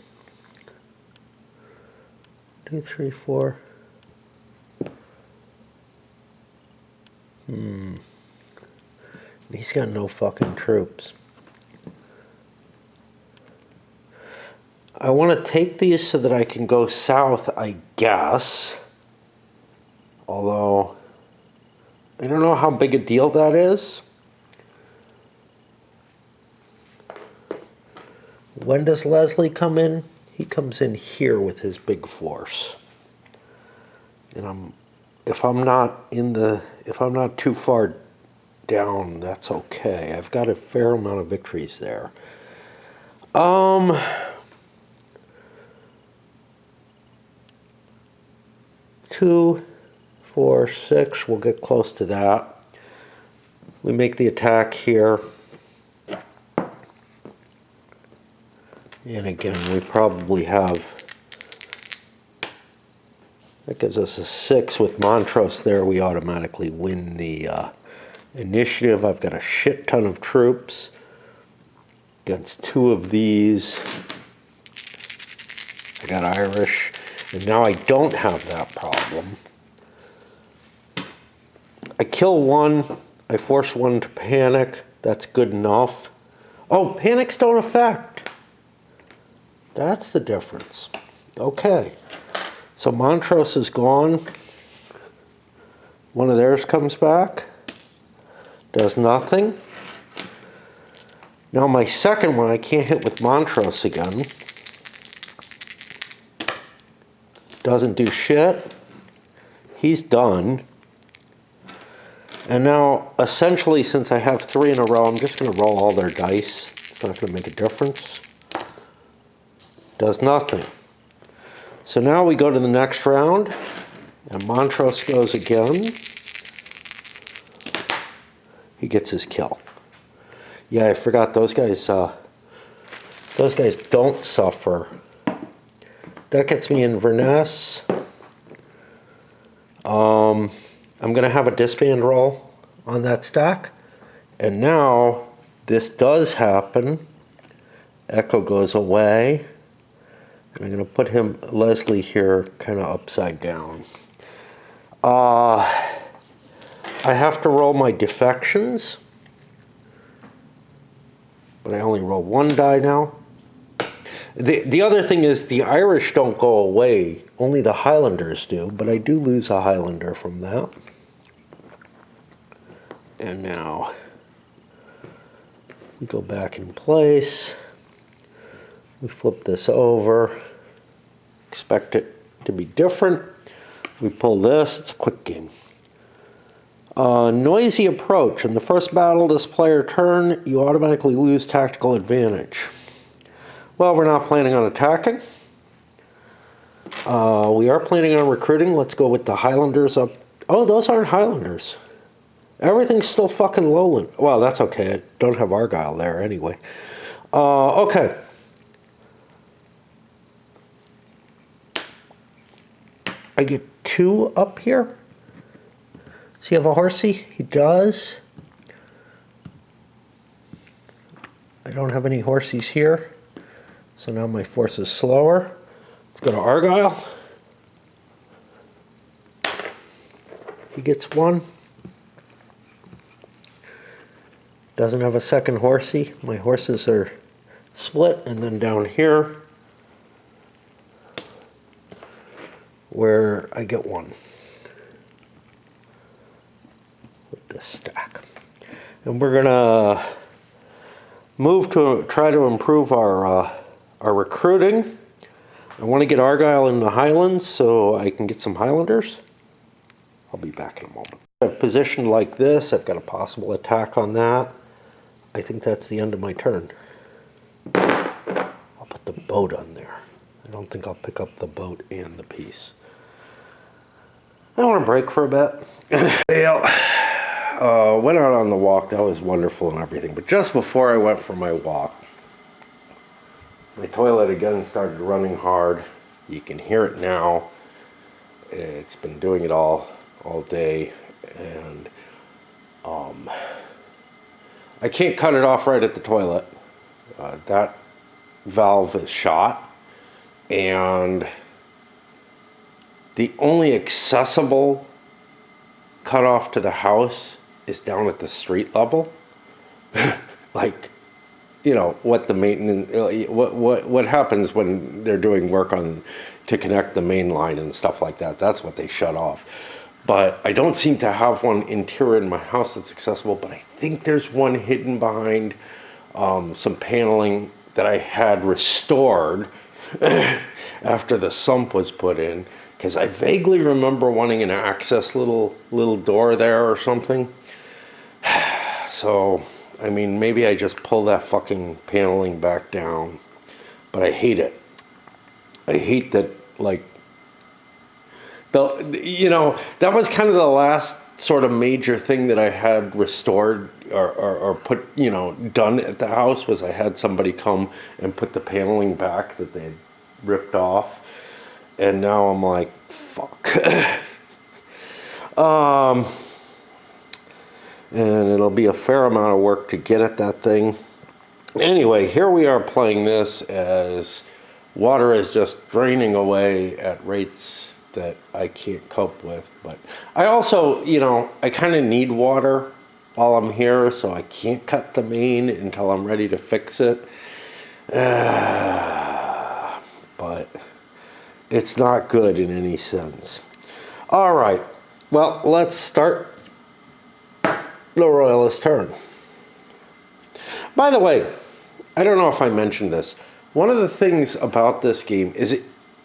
2, 3, 4. He's got no fucking troops. I want to take these so that I can go south, I guess. Although, I don't know how big a deal that is. When does Leslie come in? He comes in here with his big force. And if I'm not too far down, that's okay. I've got a fair amount of victories there. 2, 4, 6. We'll get close to that. We make the attack here. And again, we probably have, that gives us a 6 with Montrose there. We automatically win the initiative. I've got a shit ton of troops against 2 of these. I got Irish. And now I don't have that problem. I kill 1. I force 1 to panic. That's good enough. Oh, panics don't affect. That's the difference. Okay. So Montrose is gone. One of theirs comes back. Does nothing. Now my second one, I can't hit with Montrose again. Doesn't do shit. He's done. And now, essentially, since I have 3 in a row, I'm just going to roll all their dice. It's not going to make a difference. Does nothing. So now we go to the next round, and Montrose goes again. He gets his kill. Yeah, I forgot those guys Those guys don't suffer. That gets me Inverness. I'm going to have a disband roll on that stack. And now this does happen. Echo goes away. And I'm going to put him, Leslie, here kind of upside down. I have to roll my defections. But I only roll one die now. The other thing is the Irish don't go away. Only the Highlanders do. But I do lose a Highlander from that. And now we go back in place. We flip this over. Expect it to be different. We pull this. It's a quick game. Noisy approach. In the first battle this player turn, you automatically lose tactical advantage. Well, we're not planning on attacking. We are planning on recruiting. Let's go with the Highlanders up. Oh, those aren't Highlanders. Everything's still fucking Lowland. Well, that's okay. I don't have Argyle there anyway. Okay. I get 2 up here. Does he have a horsey? He does. I don't have any horsies here. So now my force is slower. Let's go to Argyle. He gets 1. Doesn't have a second horsey. My horses are split. And then down here, where I get 1. With this stack. And we're going to move to try to improve our recruiting. I want to get Argyle in the Highlands so I can get some Highlanders. I'll be back in a moment. A position like this, I've got a possible attack on that. I think that's the end of my turn. I'll put the boat on there. I don't think I'll pick up the boat and the piece. I want to break for a bit. Went out on the walk. That was wonderful and everything. But just before I went for my walk, my toilet again started running hard. You can hear it now. It's been doing it all day. And I can't cut it off right at the toilet. That valve is shot. And the only accessible cutoff to the house is down at the street level. Like, you know, what the maintenance, what happens when they're doing work on to connect the main line and stuff like that. That's what they shut off. But I don't seem to have one interior in my house that's accessible, but I think there's one hidden behind some paneling that I had restored after the sump was put in, because I vaguely remember wanting an access little door there or something. So, I mean, maybe I just pull that fucking paneling back down, but I hate it. I hate that, like, you know, that was kind of the last sort of major thing that I had restored or put, you know, done at the house, was I had somebody come and put the paneling back that they had ripped off. And now I'm like, fuck. And it'll be a fair amount of work to get at that thing. Anyway, here we are playing this as water is just draining away at rates that I can't cope with. But I also, you know, I kind of need water while I'm here, so I can't cut the main until I'm ready to fix it. But it's not good in any sense. All right, well, let's start the Royalist turn. By the way, I don't know if I mentioned this. One of the things about this game is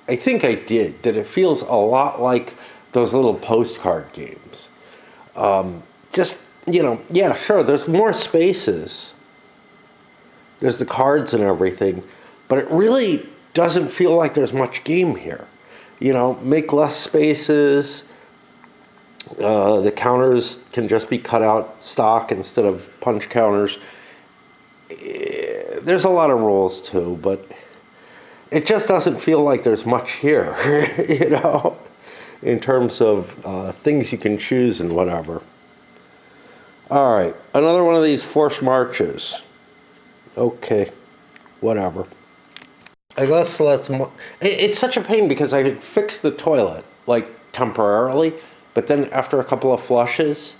I think I did, that it feels a lot like those little postcard games. Just, you know, yeah, sure, there's more spaces. There's the cards and everything, but it really doesn't feel like there's much game here. You know, make less spaces. The counters can just be cut out stock instead of punch counters. there's a lot of rules too, but it just doesn't feel like there's much here, you know, in terms of things you can choose and whatever. All right, another one of these forced marches. Okay, whatever. I guess it's such a pain because I had fixed the toilet, like, temporarily, but then after a couple of flushes,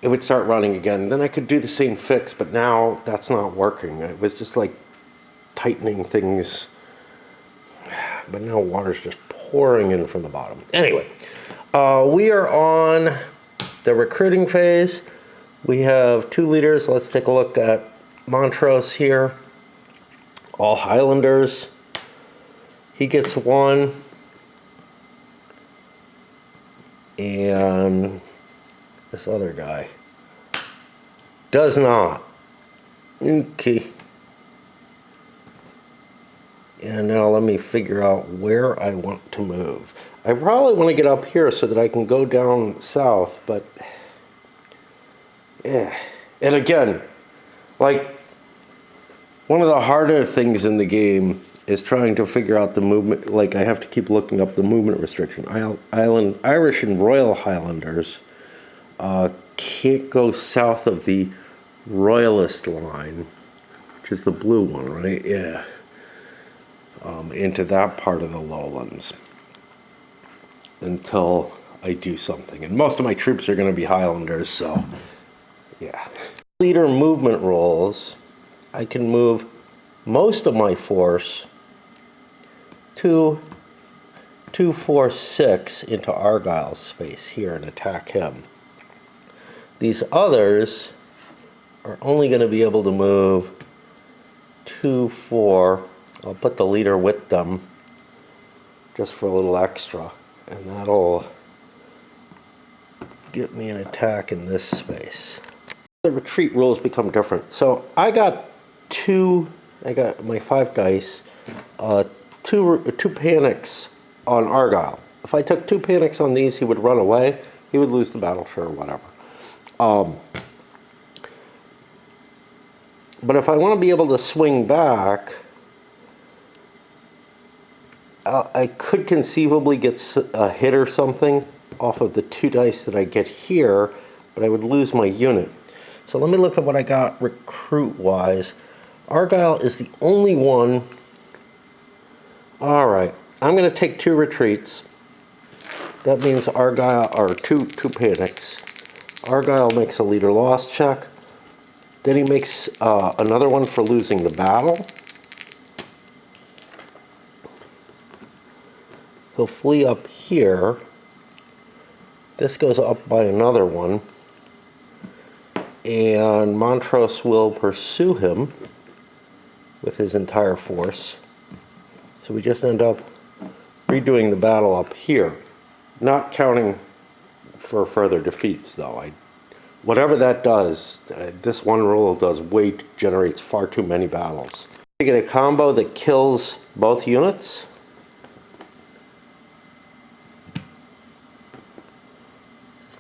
it would start running again. Then I could do the same fix, but now that's not working. It was just like tightening things, but now water's just pouring in from the bottom. Anyway, we are on the recruiting phase. We have 2 leaders. Let's take a look at Montrose here. All Highlanders. He gets 1. And this other guy does not. Okay. And now let me figure out where I want to move. I probably want to get up here so that I can go down south, but yeah. And again, like, one of the harder things in the game is trying to figure out the movement. Like, I have to keep looking up the movement restriction. Irish and Royal Highlanders can't go south of the Royalist line, which is the blue one, right? Yeah. Into that part of the lowlands until I do something. And most of my troops are going to be Highlanders, so yeah. Leader movement rules. I can move most of my force to 246 into Argyle's space here and attack him. These others are only going to be able to move 2-4. I'll put the leader with them just for a little extra, and that'll get me an attack in this space. The retreat rules become different. So I got my 5 dice, two panics on Argyle. If I took 2 panics on these, he would run away. He would lose the battle, sure, whatever. But if I want to be able to swing back, I could conceivably get a hit or something off of the 2 dice that I get here, but I would lose my unit. So let me look at what I got recruit-wise. Argyle is the only one. All right, I'm going to take 2 retreats. That means Argyle, or two panics. Argyle makes a leader loss check. Then he makes another one for losing the battle. He'll flee up here. This goes up by another one. And Montrose will pursue him with his entire force. So we just end up redoing the battle up here. Not counting for further defeats, though. Whatever that does, this one rule generates far too many battles. I get a combo that kills both units.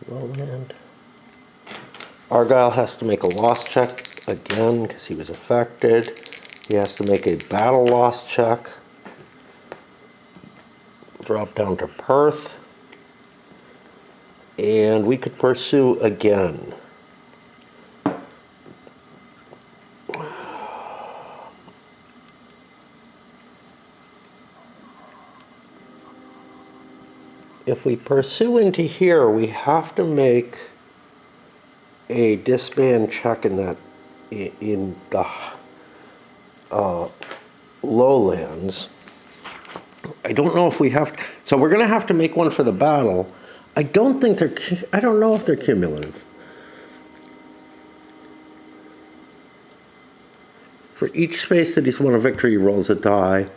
Lowland. Argyle has to make a loss check again because he was affected. He has to make a battle loss check. Drop down to Perth. And we could pursue again. If we pursue into here, we have to make a disband check in the lowlands. I don't know if we have to, so we're going to have to make one for the battle. I don't know if they're cumulative. For each space that he's won a victory, he rolls a die.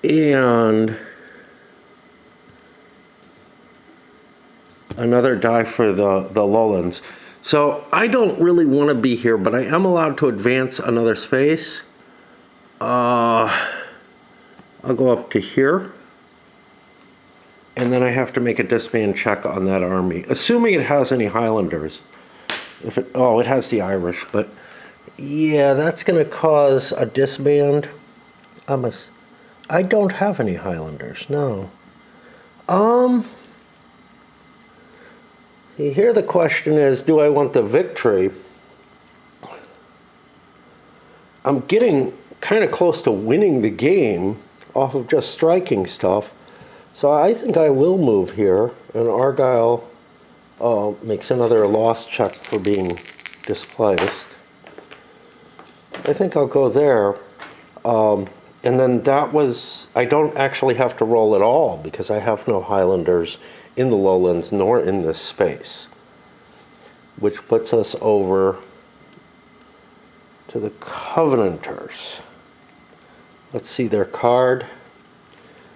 And another die for the lowlands. So I don't really want to be here, but I am allowed to advance another space. I'll go up to here. And then I have to make a disband check on that army, assuming it has any Highlanders. It has the Irish, but Yeah, that's going to cause a disband. I don't have any Highlanders, no. Here the question is, do I want the victory? I'm getting kind of close to winning the game off of just striking stuff. So I think I will move here, and Argyle makes another loss check for being displaced. I think I'll go there. And then that was, I don't actually have to roll at all because I have no Highlanders in the lowlands nor in this space, which puts us over to the Covenanters. Let's see their card.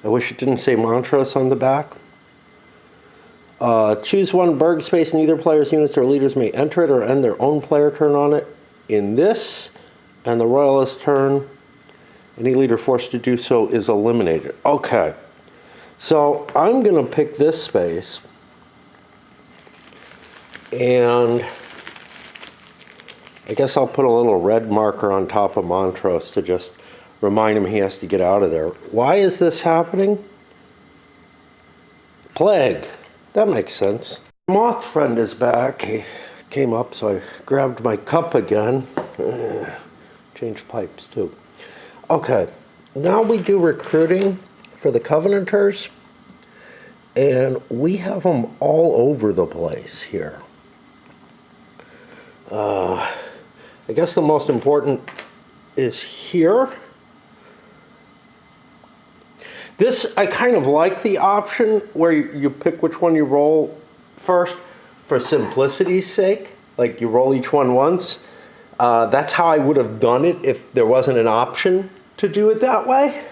I wish it didn't say Montrose on the back. Choose one Berg space. Neither player's units or leaders may enter it or end their own player turn on it. In this and the Royalist turn, any leader forced to do so is eliminated. Okay, so I'm going to pick this space, and I guess I'll put a little red marker on top of Montrose to just remind him he has to get out of there. Why is this happening? Plague. That makes sense. Moth friend is back. He came up, so I grabbed my cup again. Changed pipes too. Okay, now we do recruiting for the Covenanters, and we have them all over the place here. I guess the most important is here. This, I kind of like the option where you pick which one you roll first for simplicity's sake. Like you roll each one once. That's how I would have done it if there wasn't an option to do it that way.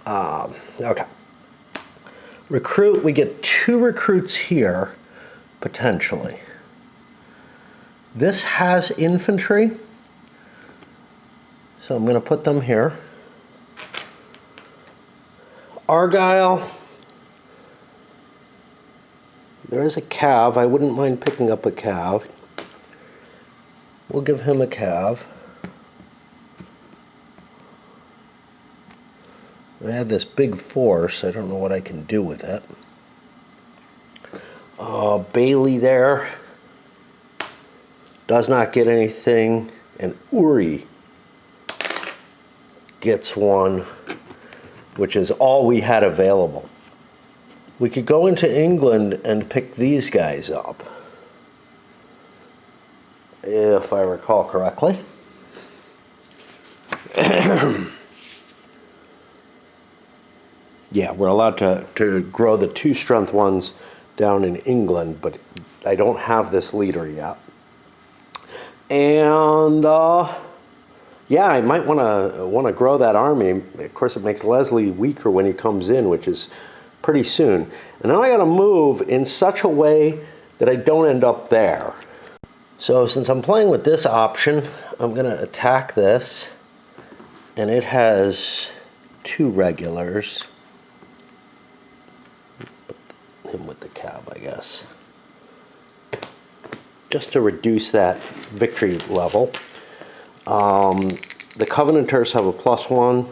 Okay. Recruit, we get 2 recruits here, potentially. This has infantry, so I'm going to put them here. Argyle, there is a cav. I wouldn't mind picking up a cav. We'll give him a cav. I have this big force. I don't know what I can do with it. Bailey there does not get anything, and Uri gets one, which is all we had available. We could go into England and pick these guys up, if I recall correctly. Yeah, we're allowed to grow the 2 strength ones down in England, but I don't have this leader yet. And yeah, I might want to grow that army. Of course, it makes Leslie weaker when he comes in, which is pretty soon. And now I got to move in such a way that I don't end up there. So since I'm playing with this option, I'm going to attack this, and it has 2 regulars. Put him with the cab, I guess, just to reduce that victory level. The Covenanters have a +1,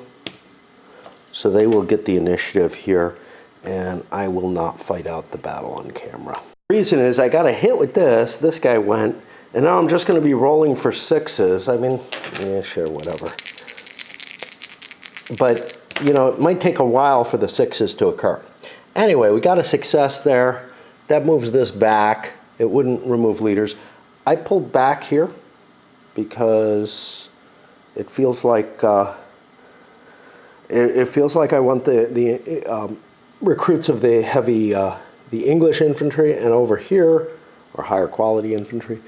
so they will get the initiative here, and I will not fight out the battle on camera. The reason is I got a hit with this. This guy went, and now I'm just going to be rolling for 6s. I mean, yeah, sure, whatever. But, you know, it might take a while for the 6s to occur. Anyway, we got a success there. That moves this back. It wouldn't remove leaders. I pulled back here because it feels like it feels like I want the recruits of the heavy the English infantry, and over here, or higher quality infantry,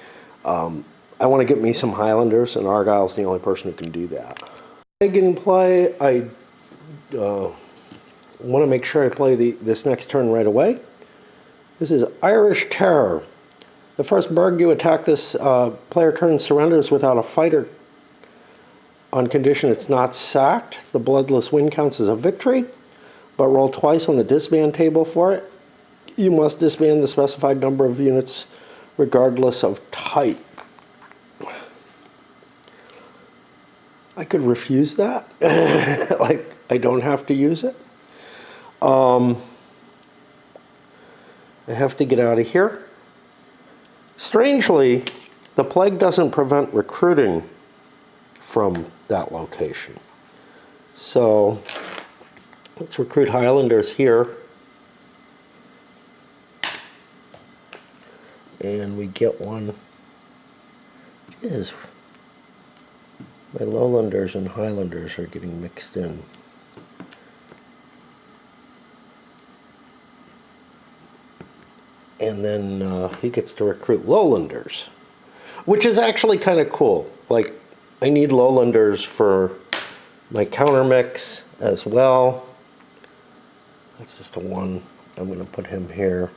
I want to get me some Highlanders, and Argyle's the only person who can do that. In play, I want to make sure I play this next turn right away. This is Irish Terror. The first Berg you attack this player turn surrenders without a fighter on condition it's not sacked. The bloodless win counts as a victory, but roll twice on the disband table for it. You must disband the specified number of units regardless of type. I could refuse that. Like, I don't have to use it. I have to get out of here. Strangely, the plague doesn't prevent recruiting from that location. So let's recruit Highlanders here. And we get one. Jeez. My Lowlanders and Highlanders are getting mixed in. And then he gets to recruit Lowlanders, which is actually kind of cool. Like, I need Lowlanders for my counter mix as well. That's just a 1. I'm going to put him here.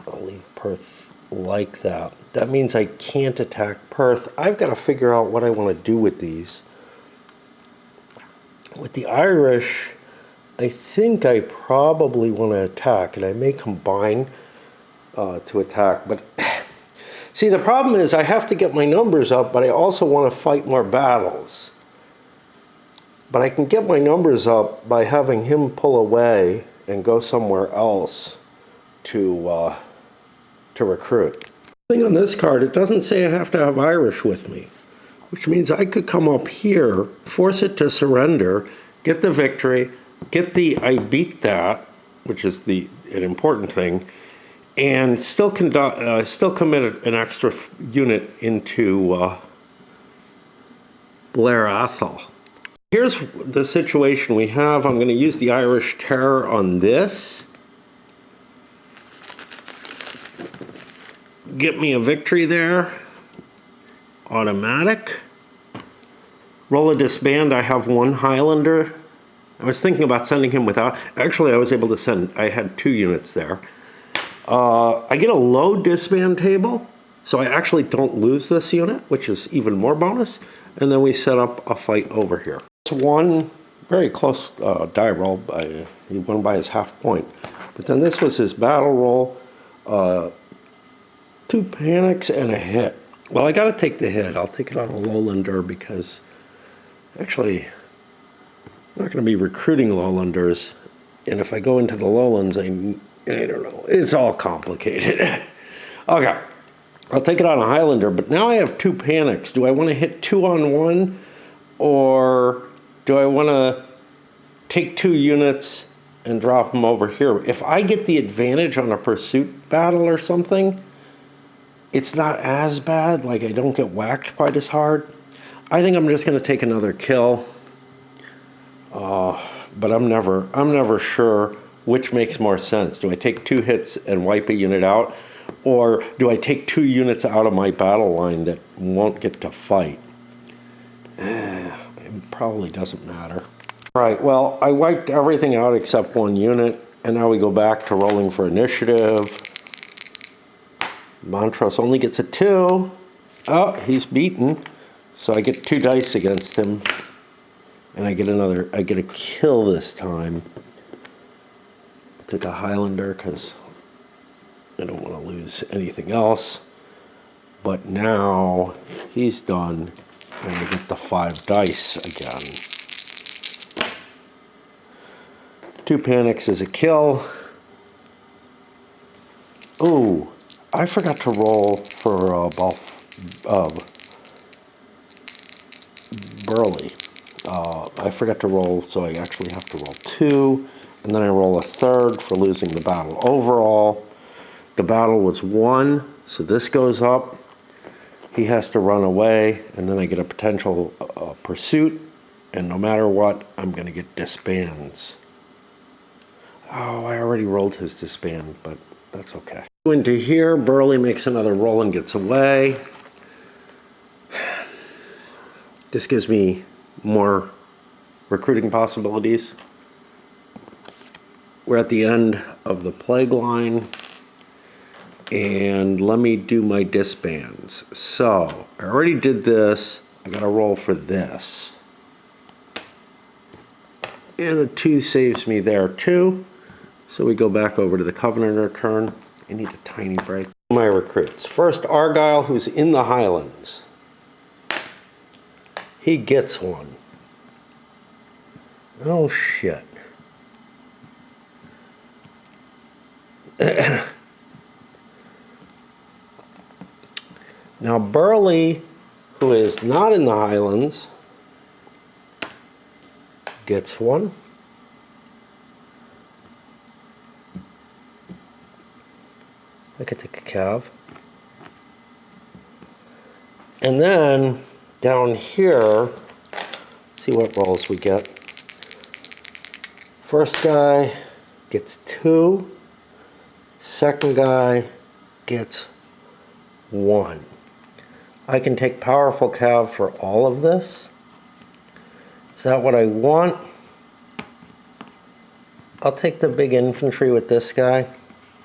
I'll leave Perth like that. That means I can't attack Perth. I've got to figure out what I want to do with these. With the Irish, I think I probably want to attack, and I may combine to attack. But see, the problem is I have to get my numbers up, but I also want to fight more battles. But I can get my numbers up by having him pull away and go somewhere else to recruit. The thing on this card, it doesn't say I have to have Irish with me, which means I could come up here, force it to surrender, get the victory, get the I beat that, which is an important thing, and still commit an extra unit into Blair Athol. Here's the situation we have. I'm going to use the Irish Terror on this. Get me a victory there. Automatic. Roll a disband. I have 1 Highlander. I was thinking about sending him without. Actually, I was able to send. I had 2 units there. I get a low disband table, so I actually don't lose this unit, which is even more bonus. And then we set up a fight over here. It's 1 very close die roll. He won by his half point. But then this was his battle roll. 2 panics and a hit. Well, I got to take the hit. I'll take it on a Lowlander because actually I'm not going to be recruiting Lowlanders. And if I go into the Lowlands, I don't know. It's all complicated. Okay. I'll take it on a Highlander, but now I have 2 panics. Do I want to hit 2 on 1? Or do I want to take 2 units and drop them over here? If I get the advantage on a pursuit battle or something, it's not as bad. Like, I don't get whacked quite as hard. I think I'm just going to take another kill. But I'm never sure which makes more sense. Do I take 2 hits and wipe a unit out? Or do I take 2 units out of my battle line that won't get to fight? It probably doesn't matter. All right, well, I wiped everything out except 1 unit. And now we go back to rolling for initiative. Montrose only gets a 2. Oh, he's beaten. So I get 2 dice against him. And I get a kill this time. I took a Highlander because I don't want to lose anything else. But now he's done, and I get the 5 dice again. 2 panics is a kill. Ooh, I forgot to roll for Burley. I forgot to roll, so I actually have to roll 2, and then I roll a 3rd for losing the battle. Overall, the battle was 1, so this goes up. He has to run away, and then I get a potential pursuit, and no matter what, I'm going to get disbands. Oh, I already rolled his disband, but that's okay. Into here, Burley makes another roll and gets away. This gives me more recruiting possibilities. We're at the end of the plague line, and let me do my disbands. So I already did this. I got to roll for this, and a 2 saves me there too. So we go back over to the Covenanter turn. I need a tiny break. My recruits. First, Argyle, who's in the Highlands. He gets one. Oh, shit. Now, Burley, who is not in the Highlands, gets one. I could take a cav. And then, down here, see what rolls we get. First guy gets 2. Second guy gets 1. I can take powerful cav for all of this. Is that what I want? I'll take the big infantry with this guy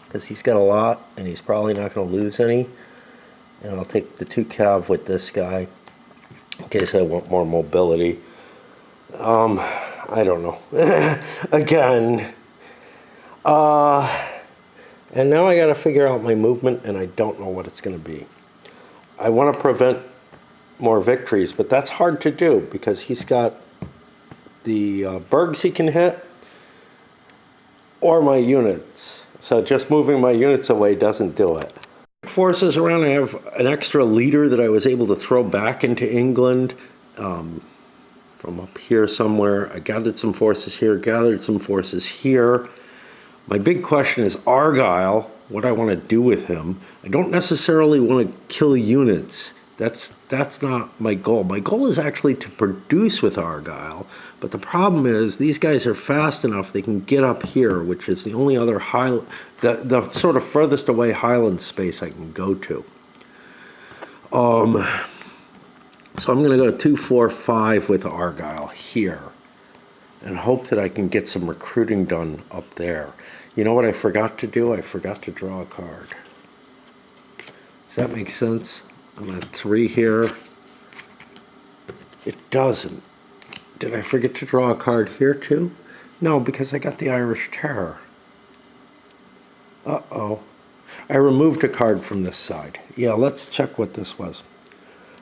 because he's got a lot and he's probably not going to lose any. And I'll take the 2 cav with this guy in case I want more mobility. I don't know. Again. And now I got to figure out my movement and I don't know what it's going to be. I want to prevent more victories, but that's hard to do because he's got the bergs he can hit or my units. So just moving my units away doesn't do it. Forces around, I have an extra leader that I was able to throw back into England from up here somewhere. I gathered some forces here, gathered some forces here. My big question is Argyle, what I want to do with him. I don't necessarily want to kill units. That's not my goal. My goal is actually to produce with Argyle, but the problem is these guys are fast enough they can get up here, which is the only other the sort of furthest away highland space I can go to. So I'm going to go 2, 4, 5 with Argyle here and hope that I can get some recruiting done up there. You know what I forgot to do? I forgot to draw a card. Does that make sense? I'm at 3 here. It doesn't. Did I forget to draw a card here too? No, because I got the Irish Terror. Uh-oh. I removed a card from this side. Yeah, let's check what this was.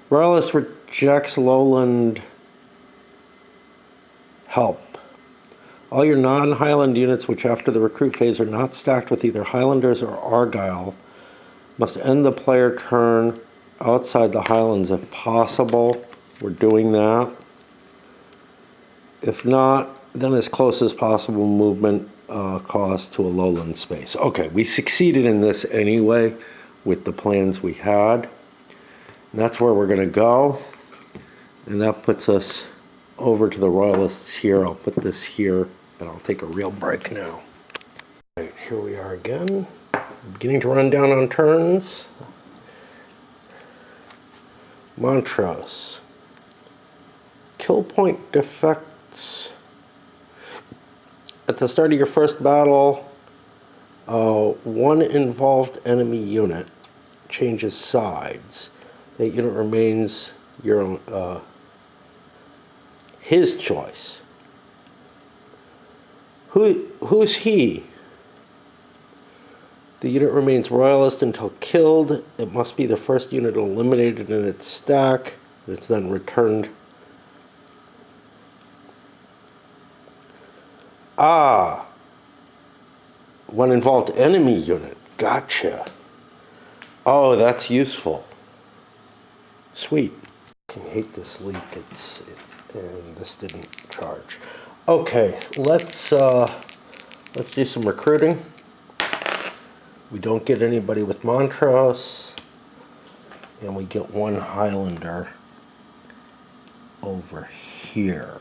Royalist rejects Lowland help. All your non-Highland units which after the recruit phase are not stacked with either Highlanders or Argyle must end the player turn outside the Highlands if possible. We're doing that. If not, then as close as possible movement cost to a lowland space. Okay, we succeeded in this anyway with the plans we had. And that's where we're going to go. And that puts us over to the Royalists here. I'll put this here and I'll take a real break now. All right, here we are again. I'm beginning to run down on turns. Montrose. Kill point defects. At the start of your first battle, one involved enemy unit changes sides. That unit remains your own, his choice. Who's he? The unit remains Royalist until killed. It must be the first unit eliminated in its stack. It's then returned. Ah, one involved enemy unit. Gotcha. Oh, that's useful. Sweet. I hate this leak. And this didn't charge. Okay, let's do some recruiting. We don't get anybody with Montrose, and we get one Highlander over here.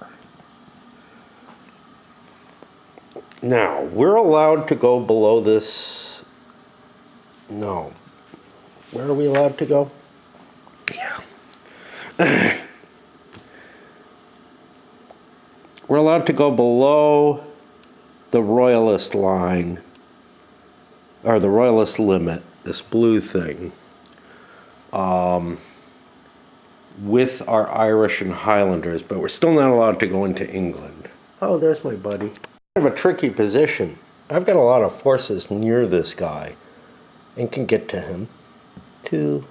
Now, we're allowed to go below this. No. Where are we allowed to go? Yeah. We're allowed to go below the Royalist line, or the Royalist limit, this blue thing, with our Irish and Highlanders, but we're still not allowed to go into England. Oh, there's my buddy. Kind of a tricky position. I've got a lot of forces near this guy and can get to him. 2,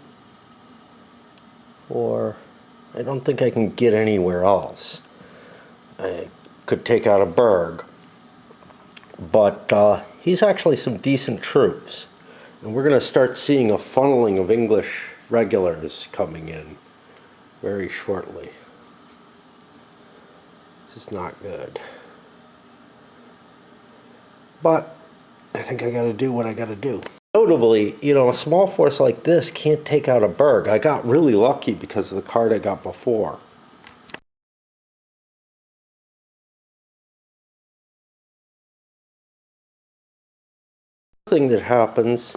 4, I don't think I can get anywhere else. I could take out a Berg, but he's actually some decent troops. And we're going to start seeing a funneling of English regulars coming in very shortly. This is not good. But I think I got to do what I got to do. Notably, you know, a small force like this can't take out a Berg. I got really lucky because of the card I got before. The thing that happens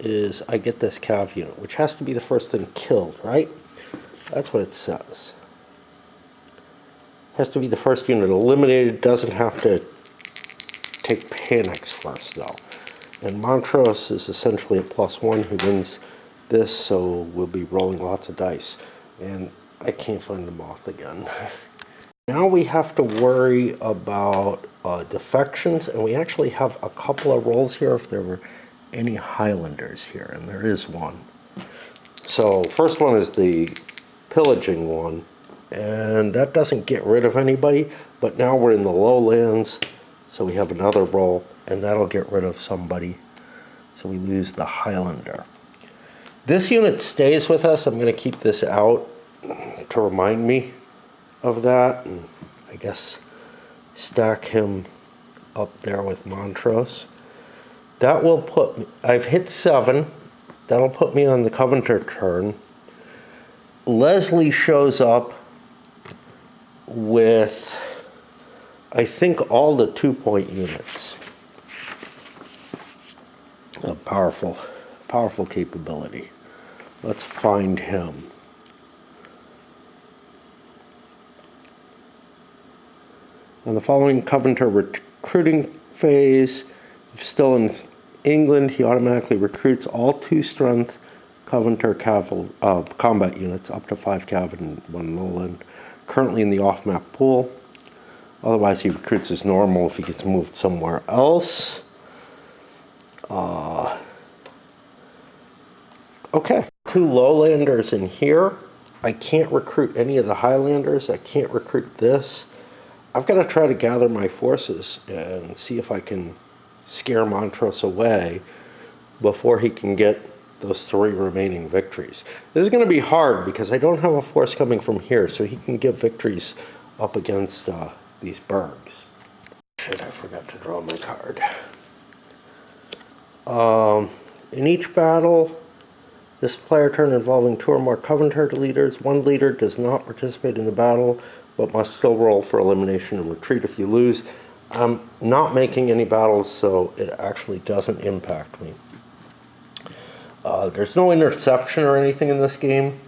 is I get this cav unit, which has to be the first thing killed, right? That's what it says. Has to be the first unit eliminated, doesn't have to take panics first though. And Montrose is essentially a +1 who wins this, so we'll be rolling lots of dice. And I can't find the moth again. Now we have to worry about defections, and we actually have a couple of rolls here if there were any Highlanders here, and there is one. So first one is the pillaging one, and that doesn't get rid of anybody, but now we're in the lowlands, so we have another roll, and that'll get rid of somebody, so we lose the Highlander. This unit stays with us. I'm going to keep this out to remind me of that, and I guess stack him up there with Montrose. That will put me, I've hit 7. That'll put me on the Covenanter turn. Leslie shows up with, I think, all the 2-point units. A powerful capability. Let's find him. On the following Covenanter recruiting phase, if still in England, he automatically recruits all 2-strength Covenanter combat units, up to 5 cav and 1 lowland, currently in the off-map pool. Otherwise, he recruits as normal if he gets moved somewhere else. Okay, 2 lowlanders in here. I can't recruit any of the Highlanders. I can't recruit this. I've got to try to gather my forces and see if I can scare Montrose away before he can get those 3 remaining victories. This is going to be hard because I don't have a force coming from here, so he can get victories up against these Bergs. Shit, I forgot to draw my card. In each battle, this player turn involving 2 or more Covenanter leaders, 1 leader does not participate in the battle, but must still roll for elimination and retreat if you lose. I'm not making any battles, so it actually doesn't impact me. There's no interception or anything in this game.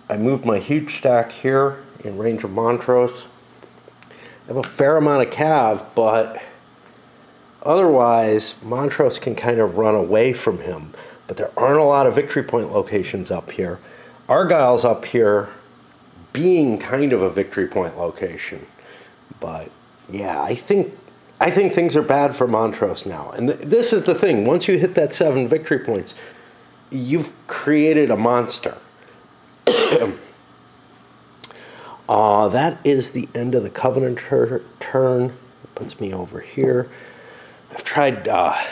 I moved my huge stack here in range of Montrose. I have a fair amount of cav, but otherwise, Montrose can kind of run away from him. But there aren't a lot of victory point locations up here. Argyle's up here being kind of a victory point location. But yeah, I think things are bad for Montrose now. And this is the thing. Once you hit that 7 victory points, you've created a monster. That is the end of the Covenanter turn. It puts me over here. I've tried, I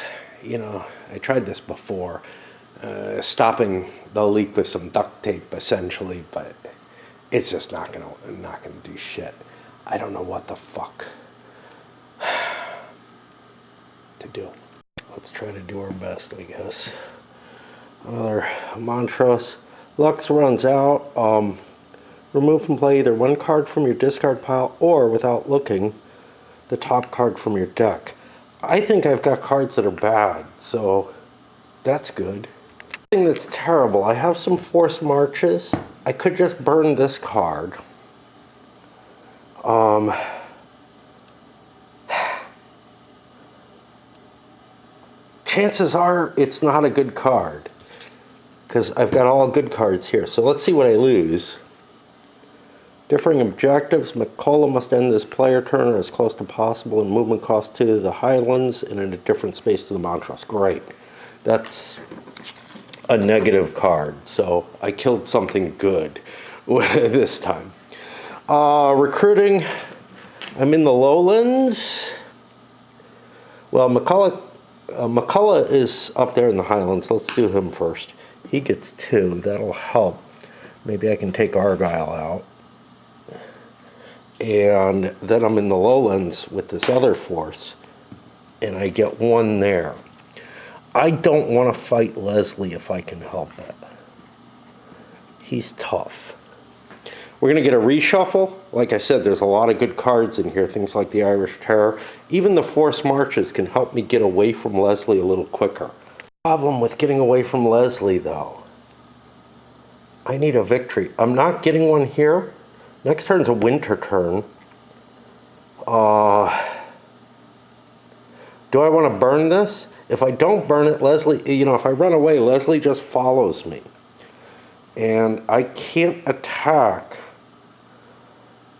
tried this before. Stopping the leak with some duct tape, essentially, but it's just not gonna do shit. I don't know what the fuck to do. Let's try to do our best, I guess. Another Montrose. Lux runs out. Remove from play either 1 card from your discard pile or, without looking, the top card from your deck. I think I've got cards that are bad, so that's good. The thing that's terrible, I have some forced marches. I could just burn this card. Chances are it's not a good card because I've got all good cards here. So let's see what I lose. Differing objectives, McCullough must end this player turn or as close to possible in movement cost to the Highlands and in a different space to the Montrose. Great. That's a negative card, so I killed something good. this time. Recruiting, I'm in the lowlands. Well, McCullough is up there in the highlands. Let's do him first. He gets 2. That'll help. Maybe I can take Argyle out. And then I'm in the lowlands with this other force, and I get 1 there. I don't want to fight Leslie if I can help it. He's tough. We're going to get a reshuffle. Like I said, there's a lot of good cards in here, things like the Irish Terror. Even the forced marches can help me get away from Leslie a little quicker. Problem with getting away from Leslie, though, I need a victory. I'm not getting one here. Next turn's a winter turn. Do I want to burn this? If I don't burn it, Leslie, if I run away, Leslie just follows me. And I can't attack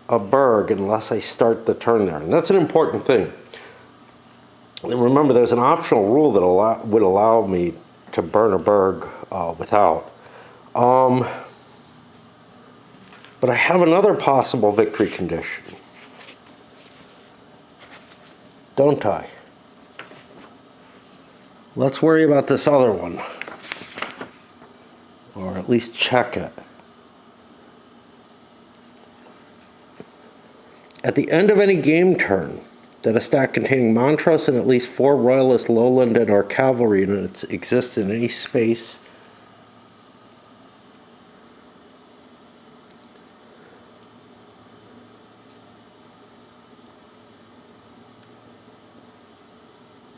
a burg unless I start the turn there. And that's an important thing. And remember, there's an optional rule that would allow me to burn a burg without. But I have another possible victory condition. Don't I? Let's worry about this other one. Or at least check it. At the end of any game turn, that a stack containing Montrose and at least 4 Royalist Lowland and or cavalry units exists in any space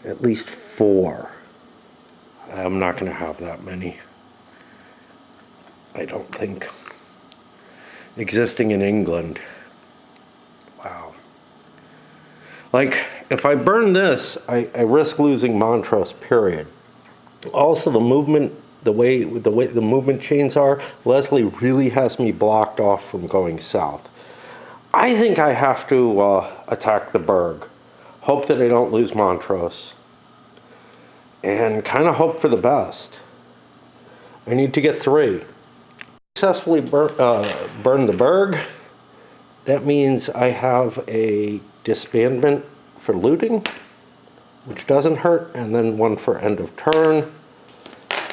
at least 4. I'm not going to have that many. I don't think. Existing in England. Wow. Like, if I burn this, I risk losing Montrose, period. Also, the movement, the way the movement chains are, Leslie really has me blocked off from going south. I think I have to attack the burg. Hope that I don't lose Montrose. And kind of hope for the best. I need to get 3. Successfully burn the burg. That means I have a disbandment for looting, which doesn't hurt, and then 1 for end of turn,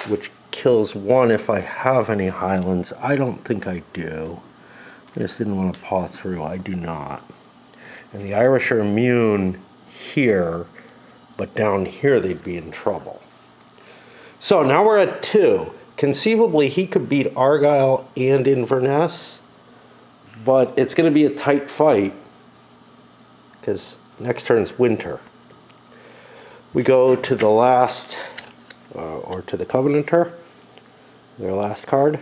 which kills 1 if I have any highlands. I don't think I do. I just didn't want to paw through. I do not. And the Irish are immune here, but down here they'd be in trouble. So now we're at 2. Conceivably, he could beat Argyle and Inverness, but it's going to be a tight fight because next turn's winter. We go to the last, or to the Covenanter, their last card.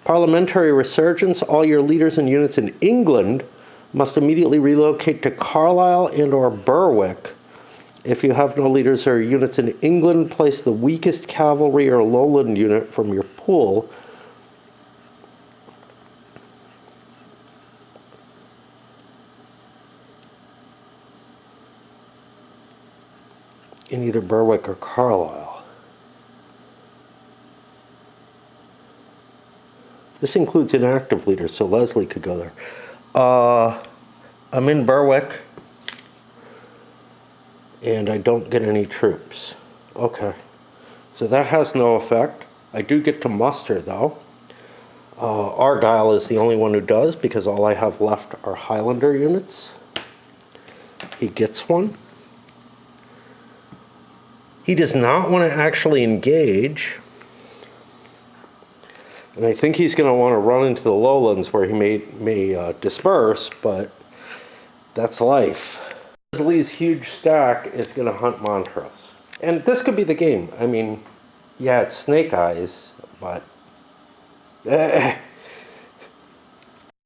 Parliamentary resurgence. All your leaders and units in England must immediately relocate to Carlisle and or Berwick. If you have no leaders or units in England, place the weakest cavalry or lowland unit from your pool in either Berwick or Carlisle. This includes inactive leaders, so Leslie could go there. I'm in Berwick, and I don't get any troops. Okay, so that has no effect. I do get to muster, though. Argyle is the only one who does, because all I have left are Highlander units. He gets 1. He does not want to actually engage. And I think he's going to want to run into the lowlands where he may disperse, but that's life. Leslie's huge stack is going to hunt Montrose. And this could be the game. I mean, yeah, it's Snake Eyes, but we're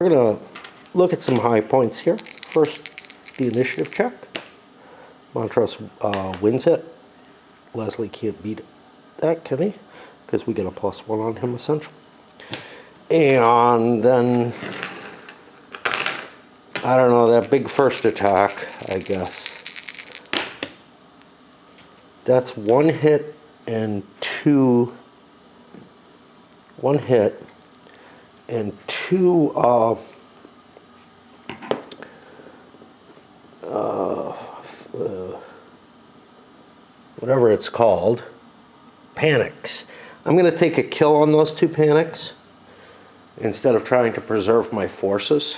going to look at some high points here. First, the initiative check. Montrose wins it. Leslie can't beat that, can he? Because we get a +1 on him, essentially. And then, I don't know, that big first attack, I guess. That's 1 hit and 2. 1 hit and two whatever it's called, panics. I'm going to take a kill on those two panics instead of trying to preserve my forces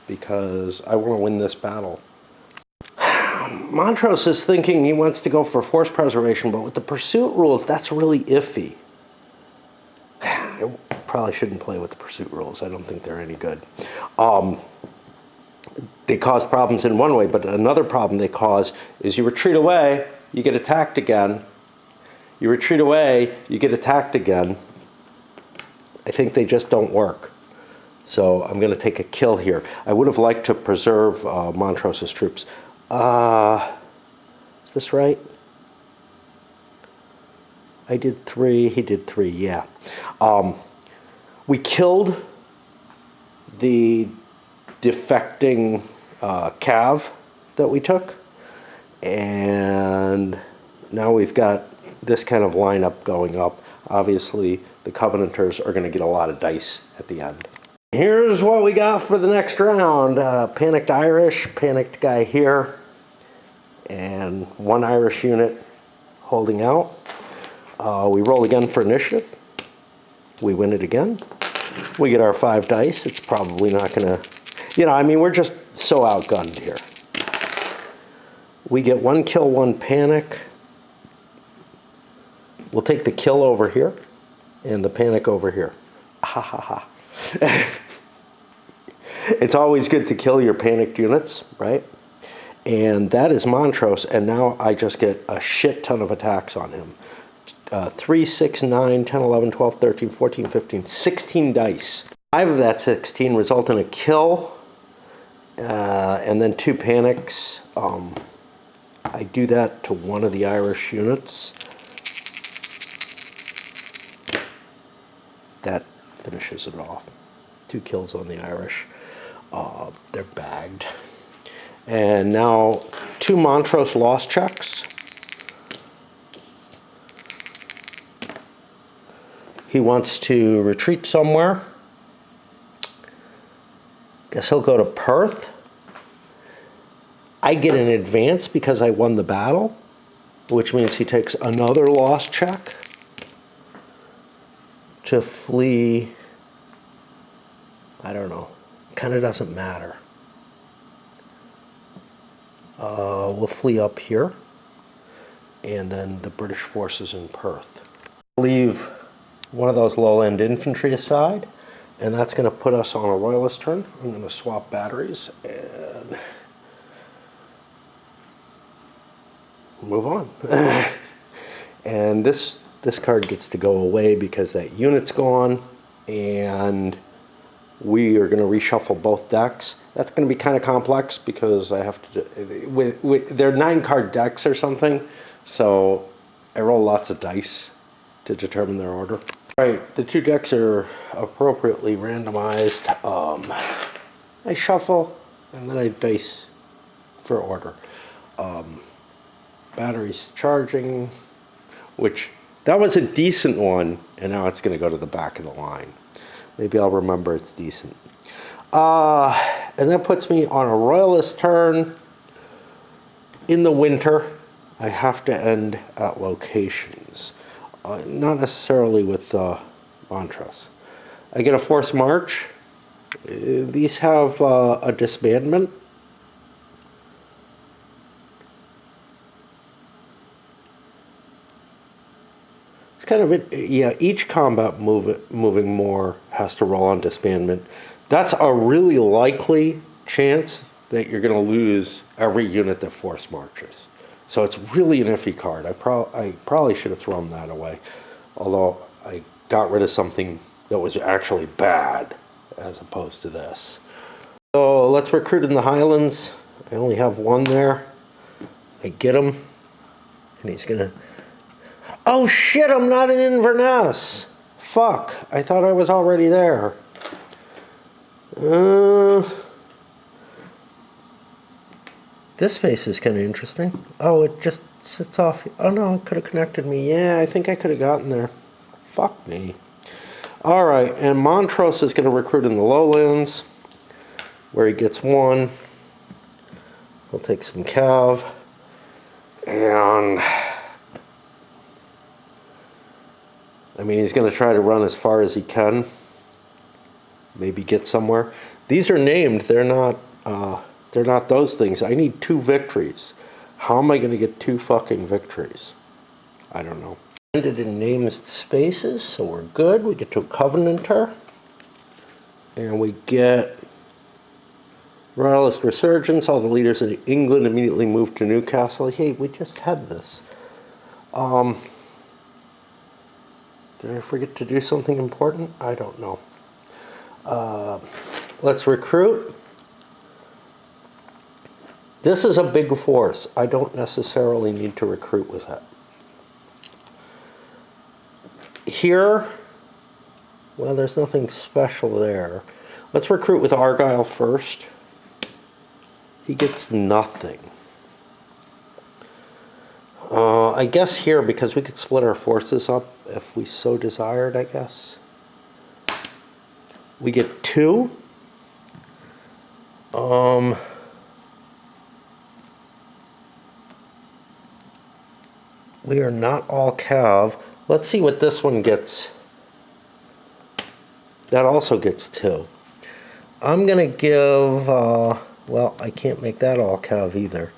because I want to win this battle. Montrose is thinking he wants to go for force preservation, but with the pursuit rules, that's really iffy. I probably shouldn't play with the pursuit rules. I don't think they're any good. They cause problems in one way, but another problem they cause is you retreat away, you get attacked again. You retreat away, you get attacked again. I think they just don't work. So I'm going to take a kill here. I would have liked to preserve Montrose's troops. Is this right? I did 3, he did 3, yeah. We killed the defecting cav that we took. And now we've got this kind of lineup going up. Obviously, the Covenanters are going to get a lot of dice at the end. Here's what we got for the next round. Panicked Irish, panicked guy here, and one Irish unit holding out. We roll again for initiative. We win it again. We get our 5 dice. It's probably not going to, I mean, we're just so outgunned here. We get 1 kill, 1 panic. We'll take the kill over here and the panic over here. Ha ha ha. It's always good to kill your panicked units, right? And that is Montrose, and now I just get a shit ton of attacks on him. 3, 6, 9, 10, 11, 12, 13, 14, 15, 16 dice. 5 of that 16 result in a kill, and then 2 panics. I do that to one of the Irish units. That finishes it off. 2 kills on the Irish. They're bagged. And now 2 Montrose loss checks. He wants to retreat somewhere. Guess he'll go to Perth. I get an advance because I won the battle, which means he takes another loss check to flee. I don't know. Kind of doesn't matter. We'll flee up here, and then the British forces in Perth. Leave one of those lowland infantry aside, and that's going to put us on a royalist turn. I'm going to swap batteries and move on. And this card gets to go away because that unit's gone, and we are going to reshuffle both decks. That's going to be kind of complex because I have to, they're 9-card decks or something, so I roll lots of dice to determine their order. All right, the 2 decks are appropriately randomized. I shuffle and then I dice for order. Batteries charging, which that was a decent one, and now it's going to go to the back of the line. Maybe I'll remember it's decent. And that puts me on a royalist turn. In the winter, I have to end at locations. Not necessarily with Montrose. I get a forced march. These have a disbandment. It's kind of it. Yeah, each combat moving more has to roll on disbandment. That's a really likely chance that you're going to lose every unit that force marches. So it's really an iffy card. I probably should have thrown that away, although I got rid of something that was actually bad as opposed to this. So let's recruit in the Highlands. I only have 1 there. I get him, and he's gonna. Oh shit! I'm not in Inverness. Fuck! I thought I was already there. This space is kind of interesting. Oh, it just sits off. Oh no, it could have connected me. Yeah, I think I could have gotten there. Fuck me. All right, and Montrose is going to recruit in the lowlands, where he gets 1. He'll take some cav, and I mean, he's going to try to run as far as he can. Maybe get somewhere. These are named. They're not those things. I need 2 victories. How am I going to get 2 fucking victories? I don't know. Ended in named spaces, so we're good. We get to a Covenanter. And we get Royalist Resurgence. All the leaders in England immediately moved to Newcastle. Hey, we just had this. Did I forget to do something important? I don't know. Let's recruit. This is a big force. I don't necessarily need to recruit with that. Here, well, there's nothing special there. Let's recruit with Argyle first. He gets nothing. I guess here, because we could split our forces up if we so desired, I guess. We get 2. We are not all cav. Let's see what this one gets. That also gets 2. I'm going to give, well, I can't make that all cav either.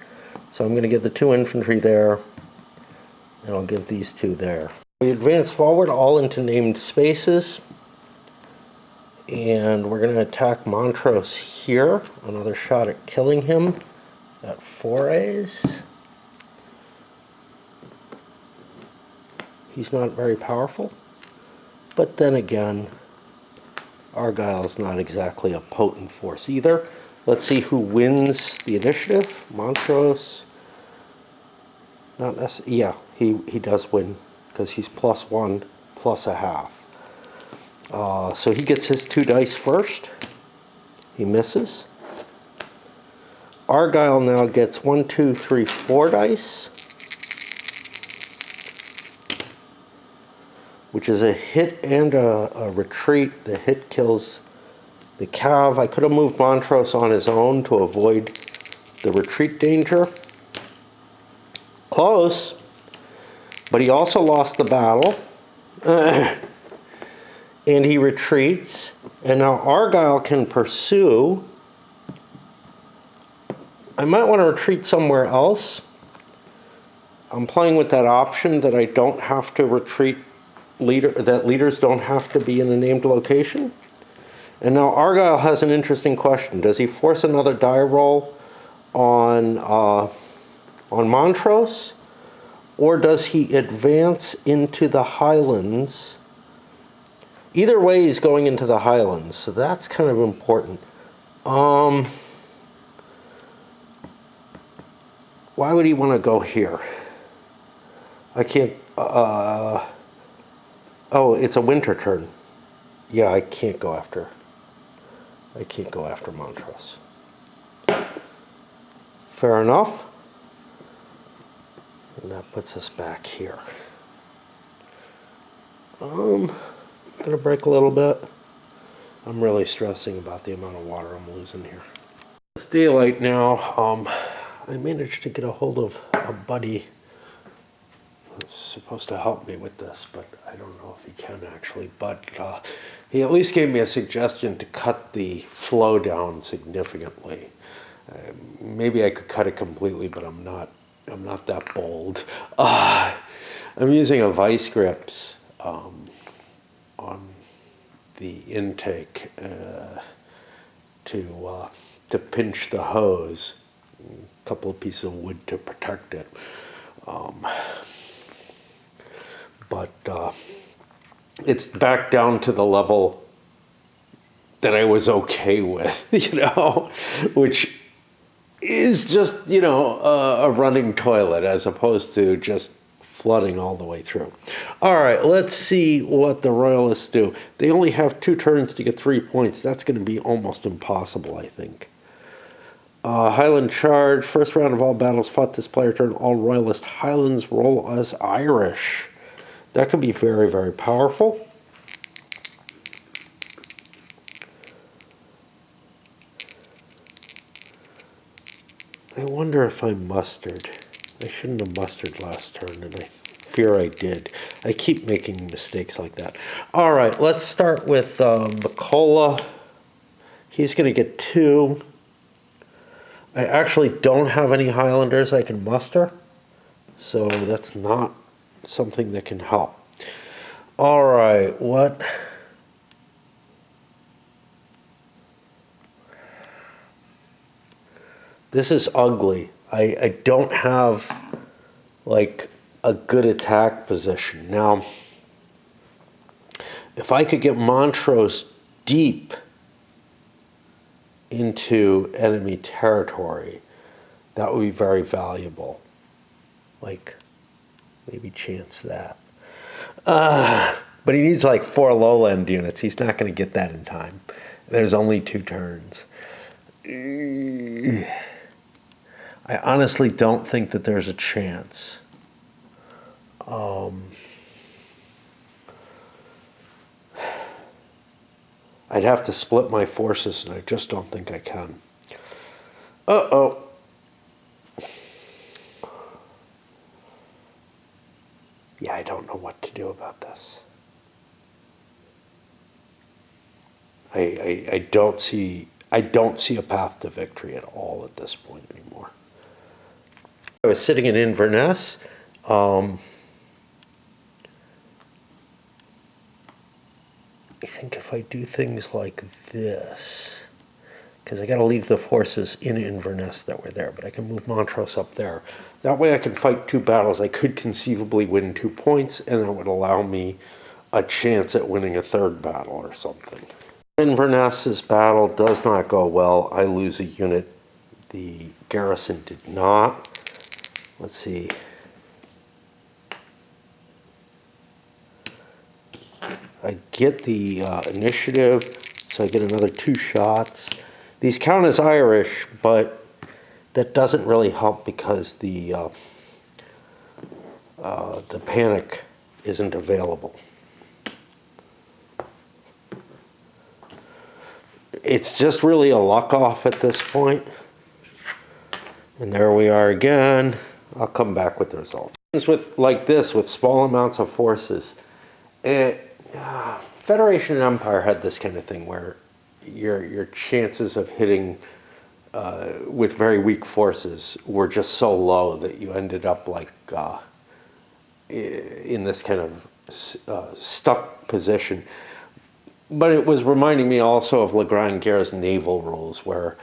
So I'm going to give the 2 infantry there, and I'll give these 2 there. We advance forward all into named spaces, and we're going to attack Montrose here. Another shot at killing him at forays. He's not very powerful, but then again, Argyle's not exactly a potent force either. Let's see who wins the initiative. Montrose. Not necessarily. Yeah, he does win because he's +1 plus a half. So he gets his 2 dice first. He misses. Argyle now gets 1, 2, 3, 4 dice, which is a hit and a retreat. The hit kills the cav. I could have moved Montrose on his own to avoid the retreat danger. Close, but he also lost the battle. And he retreats. And now Argyle can pursue. I might want to retreat somewhere else. I'm playing with that option that I don't have to retreat that leaders don't have to be in a named location. And now Argyle has an interesting question. Does he force another die roll on Montrose? Or does he advance into the Highlands? Either way, he's going into the Highlands, so that's kind of important. Why would he want to go here? I can't... oh, it's a winter turn. Yeah, I can't go after Montrose. Fair enough. And that puts us back here. Gonna break a little bit. I'm really stressing about the amount of water I'm losing here. It's daylight now. I managed to get a hold of a buddy who's supposed to help me with this, but I don't know if he can actually. But he at least gave me a suggestion to cut the flow down significantly. Maybe I could cut it completely, but I'm not that bold. I'm using a vice grips on the intake to pinch the hose. A couple of pieces of wood to protect it. But it's back down to the level that I was okay with, which is just, a running toilet as opposed to just flooding all the way through. All right, let's see what the Royalists do. They only have 2 turns to get 3 points. That's going to be almost impossible, I think. Highland Charge. First round of all battles fought this player turn. All Royalist Highlands roll as Irish. That could be very, very powerful. I wonder if I mustered. I shouldn't have mustered last turn, and I fear I did. I keep making mistakes like that. All right, let's start with McCullough. He's going to get 2. I actually don't have any Highlanders I can muster, so that's not something that can help. All right, what? This is ugly. I don't have like a good attack position. Now, if I could get Montrose deep into enemy territory, that would be very valuable. Like, maybe chance that. But he needs like 4 lowland units. He's not going to get that in time. There's only 2 turns. I honestly don't think that there's a chance. I'd have to split my forces, and I just don't think I can. Uh-oh. Yeah, I don't know what to do about this. I don't see a path to victory at all at this point anymore. I was sitting in Inverness. I think if I do things like this, because I got to leave the forces in Inverness that were there, but I can move Montrose up there. That way I can fight 2 battles. I could conceivably win 2 points, and that would allow me a chance at winning a 3rd battle or something. Inverness's battle does not go well. I lose a unit. The garrison did not. Let's see. I get the initiative, so I get another 2 shots. These count as Irish, but that doesn't really help because the panic isn't available. It's just really a luck off at this point. And there we are again. I'll come back with the results. With like this, with small amounts of forces, Federation and Empire had this kind of thing where your chances of hitting with very weak forces were just so low that you ended up like in this kind of stuck position. But it was reminding me also of Le Grand Guerre's naval rules, where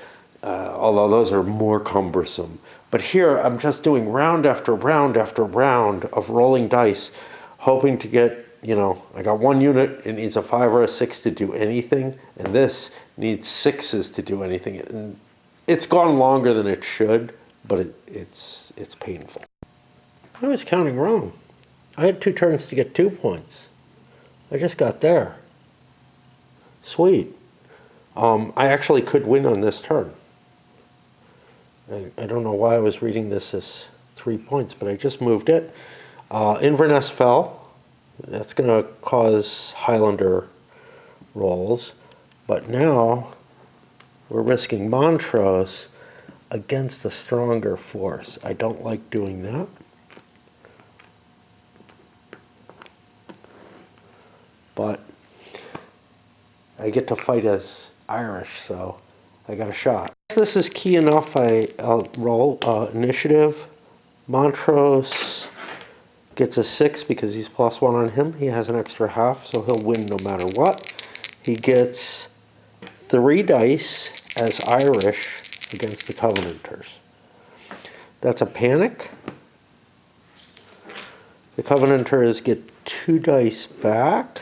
although those are more cumbersome, but here I'm just doing round after round after round of rolling dice, hoping to get, I got 1 unit, it needs a 5 or a 6 to do anything, and this needs 6s to do anything. And it's gone longer than it should, but it's painful. I was counting wrong. I had 2 turns to get 2 points. I just got there. Sweet. I actually could win on this turn. I don't know why I was reading this as 3 points, but I just moved it. Inverness fell. That's going to cause Highlander rolls. But now we're risking Montrose against a stronger force. I don't like doing that. But I get to fight as Irish, so I got a shot. This is key enough. I'll roll initiative. Montrose gets a 6 because he's +1 on him. He has an extra half, so he'll win no matter what. He gets 3 dice as Irish against the Covenanters. That's a panic. The Covenanters get 2 dice back.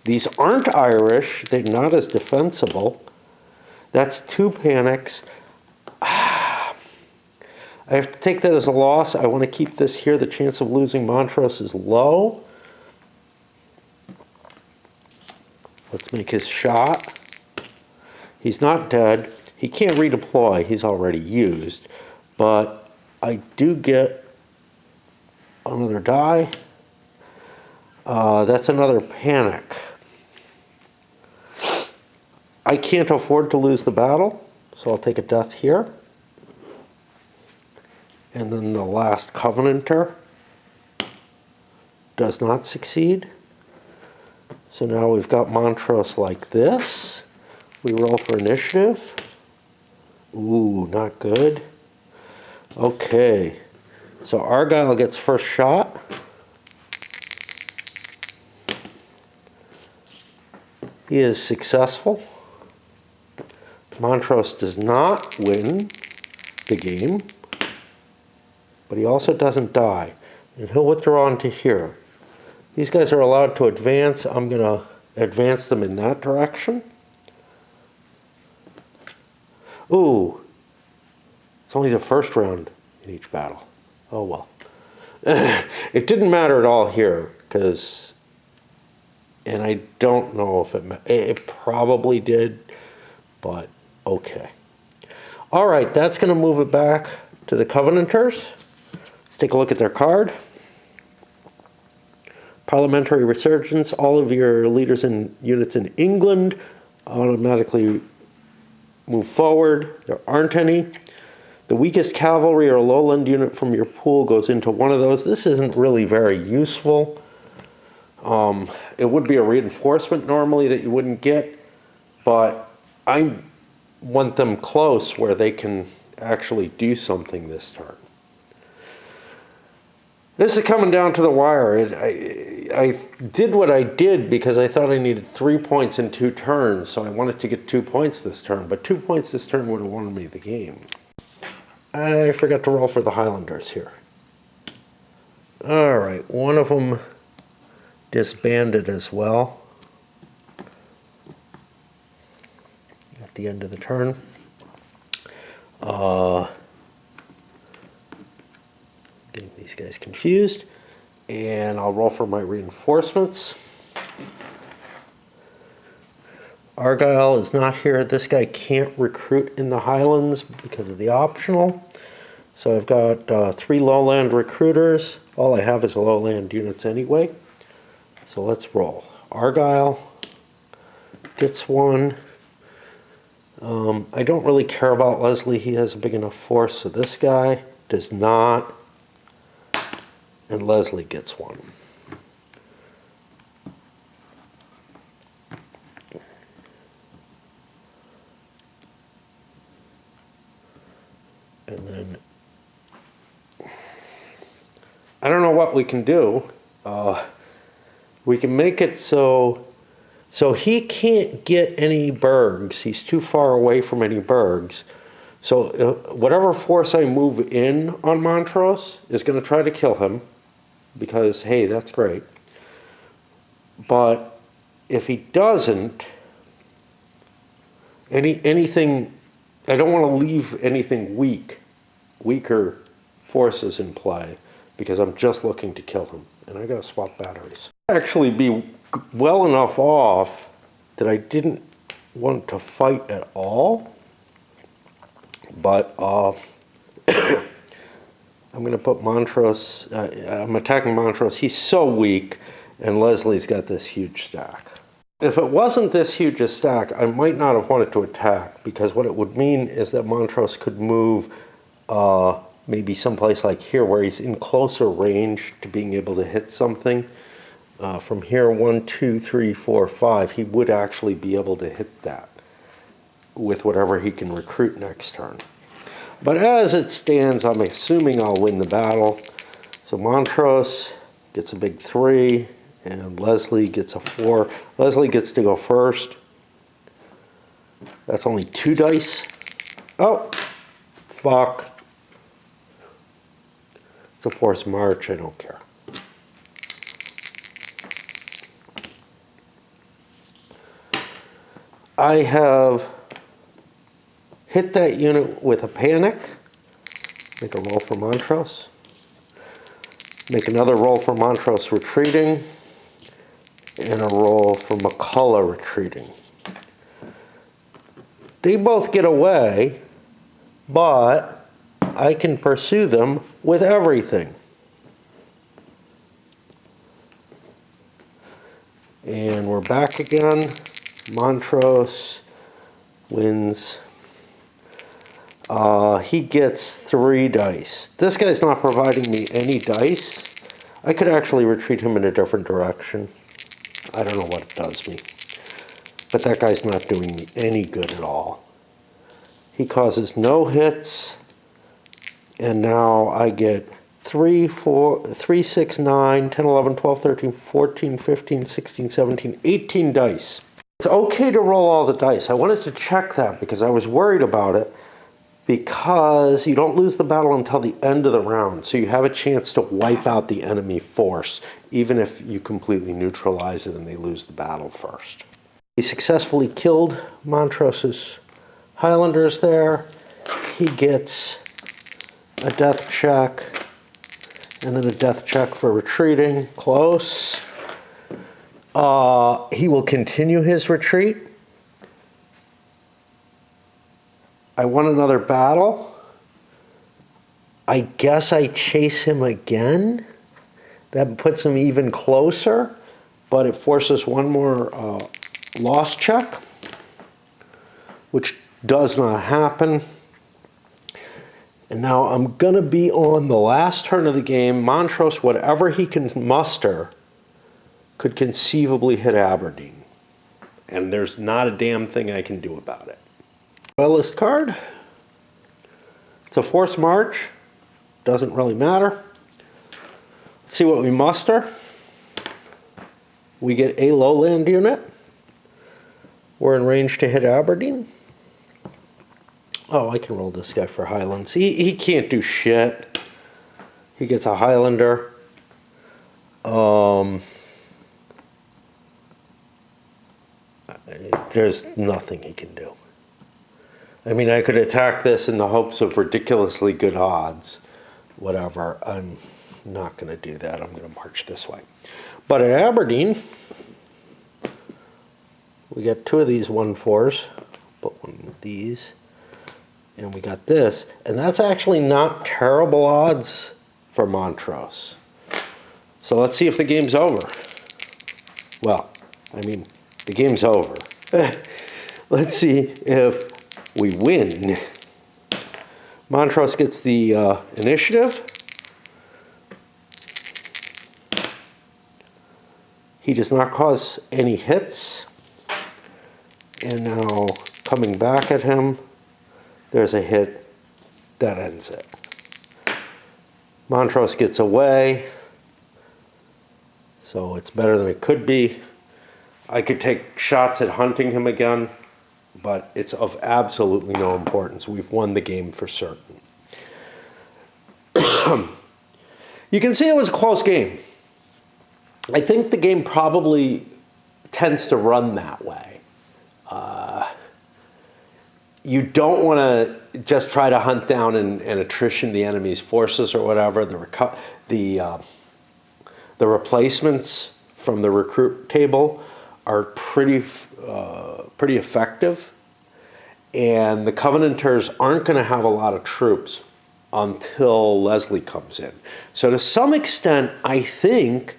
These aren't Irish. They're not as defensible. That's 2 panics. I have to take that as a loss. I want to keep this here. The chance of losing Montrose is low. Let's make his shot. He's not dead. He can't redeploy. He's already used. But I do get another die. That's another panic. I can't afford to lose the battle, so I'll take a death here. And then the last Covenanter does not succeed. So now we've got Montrose like this. We roll for initiative. Ooh, not good. Okay, so Argyle gets first shot. He is successful. Montrose does not win the game, but he also doesn't die. And he'll withdraw into here. These guys are allowed to advance. I'm going to advance them in that direction. Ooh, it's only the first round in each battle. Oh well. It didn't matter at all here, because, and I don't know if it probably did, but okay. All right, that's going to move it back to the Covenanters. Let's take a look at their card. Parliamentary Resurgence. All of your leaders and units in England automatically move forward. There aren't any. The weakest cavalry or lowland unit from your pool goes into one of those. This isn't really very useful. It would be a reinforcement normally that you wouldn't get, but I want them close where they can actually do something this turn. This is coming down to the wire. I did what I did because I thought I needed 3 points in 2 turns, so I wanted to get 2 points this turn, but 2 points this turn would have won me the game. I forgot to roll for the Highlanders here. All right, one of them disbanded as well at the end of the turn. Getting these guys confused. And I'll roll for my reinforcements. Argyle is not here. This guy can't recruit in the Highlands because of the optional. So I've got 3 lowland recruiters. All I have is lowland units anyway. So let's roll. Argyle gets 1. I don't really care about Leslie. He has a big enough force. So this guy does not. And Leslie gets 1. And then I don't know what we can do. We can make it so he can't get any burgs. He's too far away from any burgs. So whatever force I move in on Montrose is going to try to kill him, because, hey, that's great. But if he doesn't, anything, I don't want to leave anything weaker forces in play, because I'm just looking to kill him. And I got to swap batteries. Actually be well enough off that I didn't want to fight at all. But I'm going to put Montrose, I'm attacking Montrose. He's so weak, and Leslie's got this huge stack. If it wasn't this huge a stack, I might not have wanted to attack, because what it would mean is that Montrose could move maybe someplace like here where he's in closer range to being able to hit something. From here, 1, 2, 3, 4, 5, he would actually be able to hit that with whatever he can recruit next turn. But as it stands, I'm assuming I'll win the battle. So Montrose gets a big 3, and Leslie gets a 4. Leslie gets to go first. That's only 2 dice. Oh, fuck. It's a forced march, I don't care. I have hit that unit with a panic. Make a roll for Montrose. Make another roll for Montrose retreating. And a roll for McCullough retreating. They both get away, but I can pursue them with everything. And we're back again. Montrose wins. He gets 3 dice. This guy's not providing me any dice. I could actually retreat him in a different direction. I don't know what it does me. But that guy's not doing me any good at all. He causes no hits. And now I get 3, 4, 3, 6, 9, 10, 11, 12, 13, 14, 15, 16, 17, 18 dice. It's okay to roll all the dice. I wanted to check that because I was worried about it, because you don't lose the battle until the end of the round. So you have a chance to wipe out the enemy force, even if you completely neutralize it and they lose the battle first. He successfully killed Montrose's Highlanders there. He gets a death check, and then a death check for retreating. Close. He will continue his retreat. I won another battle. I guess I chase him again. That puts him even closer, but it forces one more loss check, which does not happen. And now I'm going to be on the last turn of the game. Montrose, whatever he can muster, could conceivably hit Aberdeen. And there's not a damn thing I can do about it. Royalist card. It's a forced march. Doesn't really matter. Let's see what we muster. We get a lowland unit. We're in range to hit Aberdeen. Oh, I can roll this guy for Highlands. He can't do shit. He gets a Highlander. There's nothing he can do. I mean, I could attack this in the hopes of ridiculously good odds. Whatever. I'm not going to do that. I'm going to march this way. But at Aberdeen, we get 2 of these 1/4s. Put one of these. And we got this, and that's actually not terrible odds for Montrose. So let's see if the game's over. Well, I mean, the game's over. Let's see if we win. Montrose gets the initiative. He does not cause any hits. And now coming back at him, there's a hit that ends it. Montrose gets away, so it's better than it could be. I could take shots at hunting him again, but it's of absolutely no importance. We've won the game for certain. You can see it was a close game. I think the game probably tends to run that way. You don't want to just try to hunt down and attrition the enemy's forces or whatever. The replacements from the recruit table are pretty effective, and the Covenanters aren't going to have a lot of troops until Leslie comes in. So to some extent, I think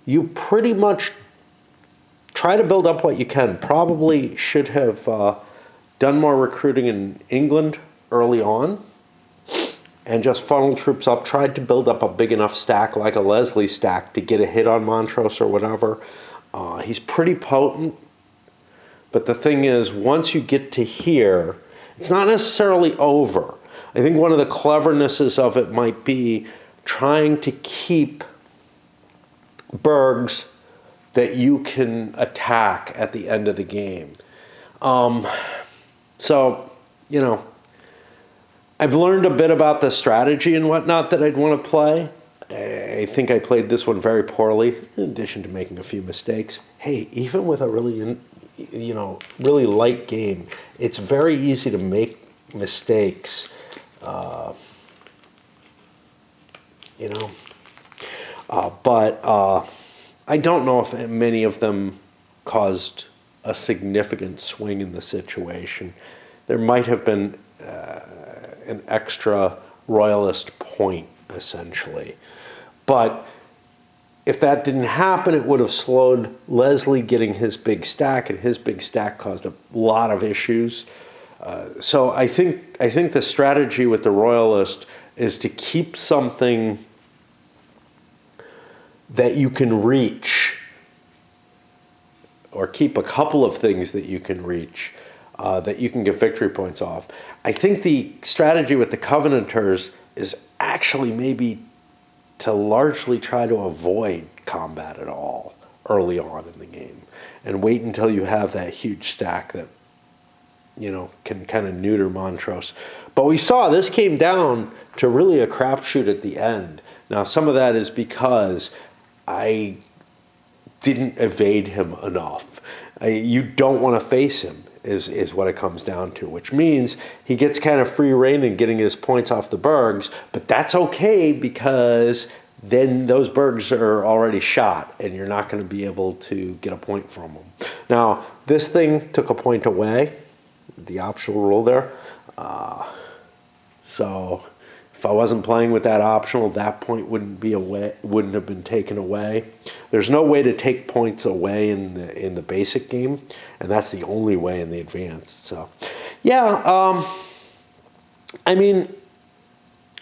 you pretty much try to build up what you can. Probably should have done more recruiting in England early on and just funneled troops up, tried to build up a big enough stack like a Leslie stack to get a hit on Montrose or whatever. He's pretty potent, but the thing is, once you get to here, it's not necessarily over. I think one of the clevernesses of it might be trying to keep burgs that you can attack at the end of the game. So, you know, I've learned a bit about the strategy and whatnot that I'd want to play. I think I played this one very poorly, in addition to making a few mistakes. Hey, even with a really, really light game, it's very easy to make mistakes, but I don't know if many of them caused a significant swing in the situation. There might have been an extra royalist point, essentially. But if that didn't happen, it would have slowed Leslie getting his big stack, and his big stack caused a lot of issues. So I think the strategy with the Royalist is to keep something that you can reach, or keep a couple of things that you can reach, that you can get victory points off. I think the strategy with the Covenanters is actually maybe to largely try to avoid combat at all early on in the game and wait until you have that huge stack that can kind of neuter Montrose. But we saw this came down to really a crapshoot at the end. Now, some of that is because I didn't evade him enough. You don't want to face him, is what it comes down to, which means he gets kind of free reign in getting his points off the Bergs, but that's okay because then those Bergs are already shot and you're not going to be able to get a point from them. Now, this thing took a point away, the optional rule there. So if I wasn't playing with that optional, that point wouldn't have been taken away. There's no way to take points away in the basic game, and that's the only way in the advanced. So, yeah, I mean,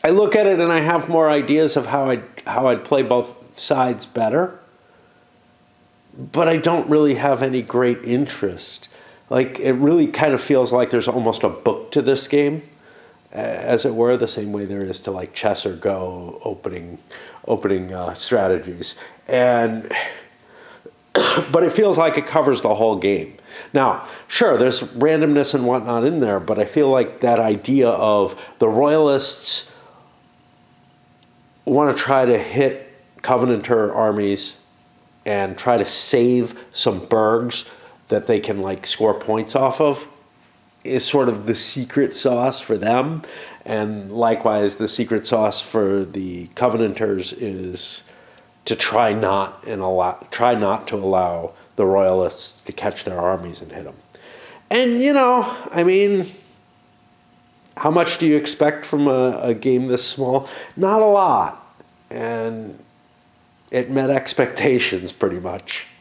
I look at it and I have more ideas of how I'd play both sides better, but I don't really have any great interest. Like, it really kind of feels like there's almost a book to this game, as it were, the same way there is to like chess or Go opening strategies, and but it feels like it covers the whole game. Now, sure, there's randomness and whatnot in there, but I feel like that idea of the Royalists want to try to hit Covenanter armies and try to save some Bergs that they can like score points off of is sort of the secret sauce for them. And likewise, the secret sauce for the Covenanters is to try not to allow the Royalists to catch their armies and hit them. And, I mean, how much do you expect from a game this small? Not a lot. And it met expectations pretty much.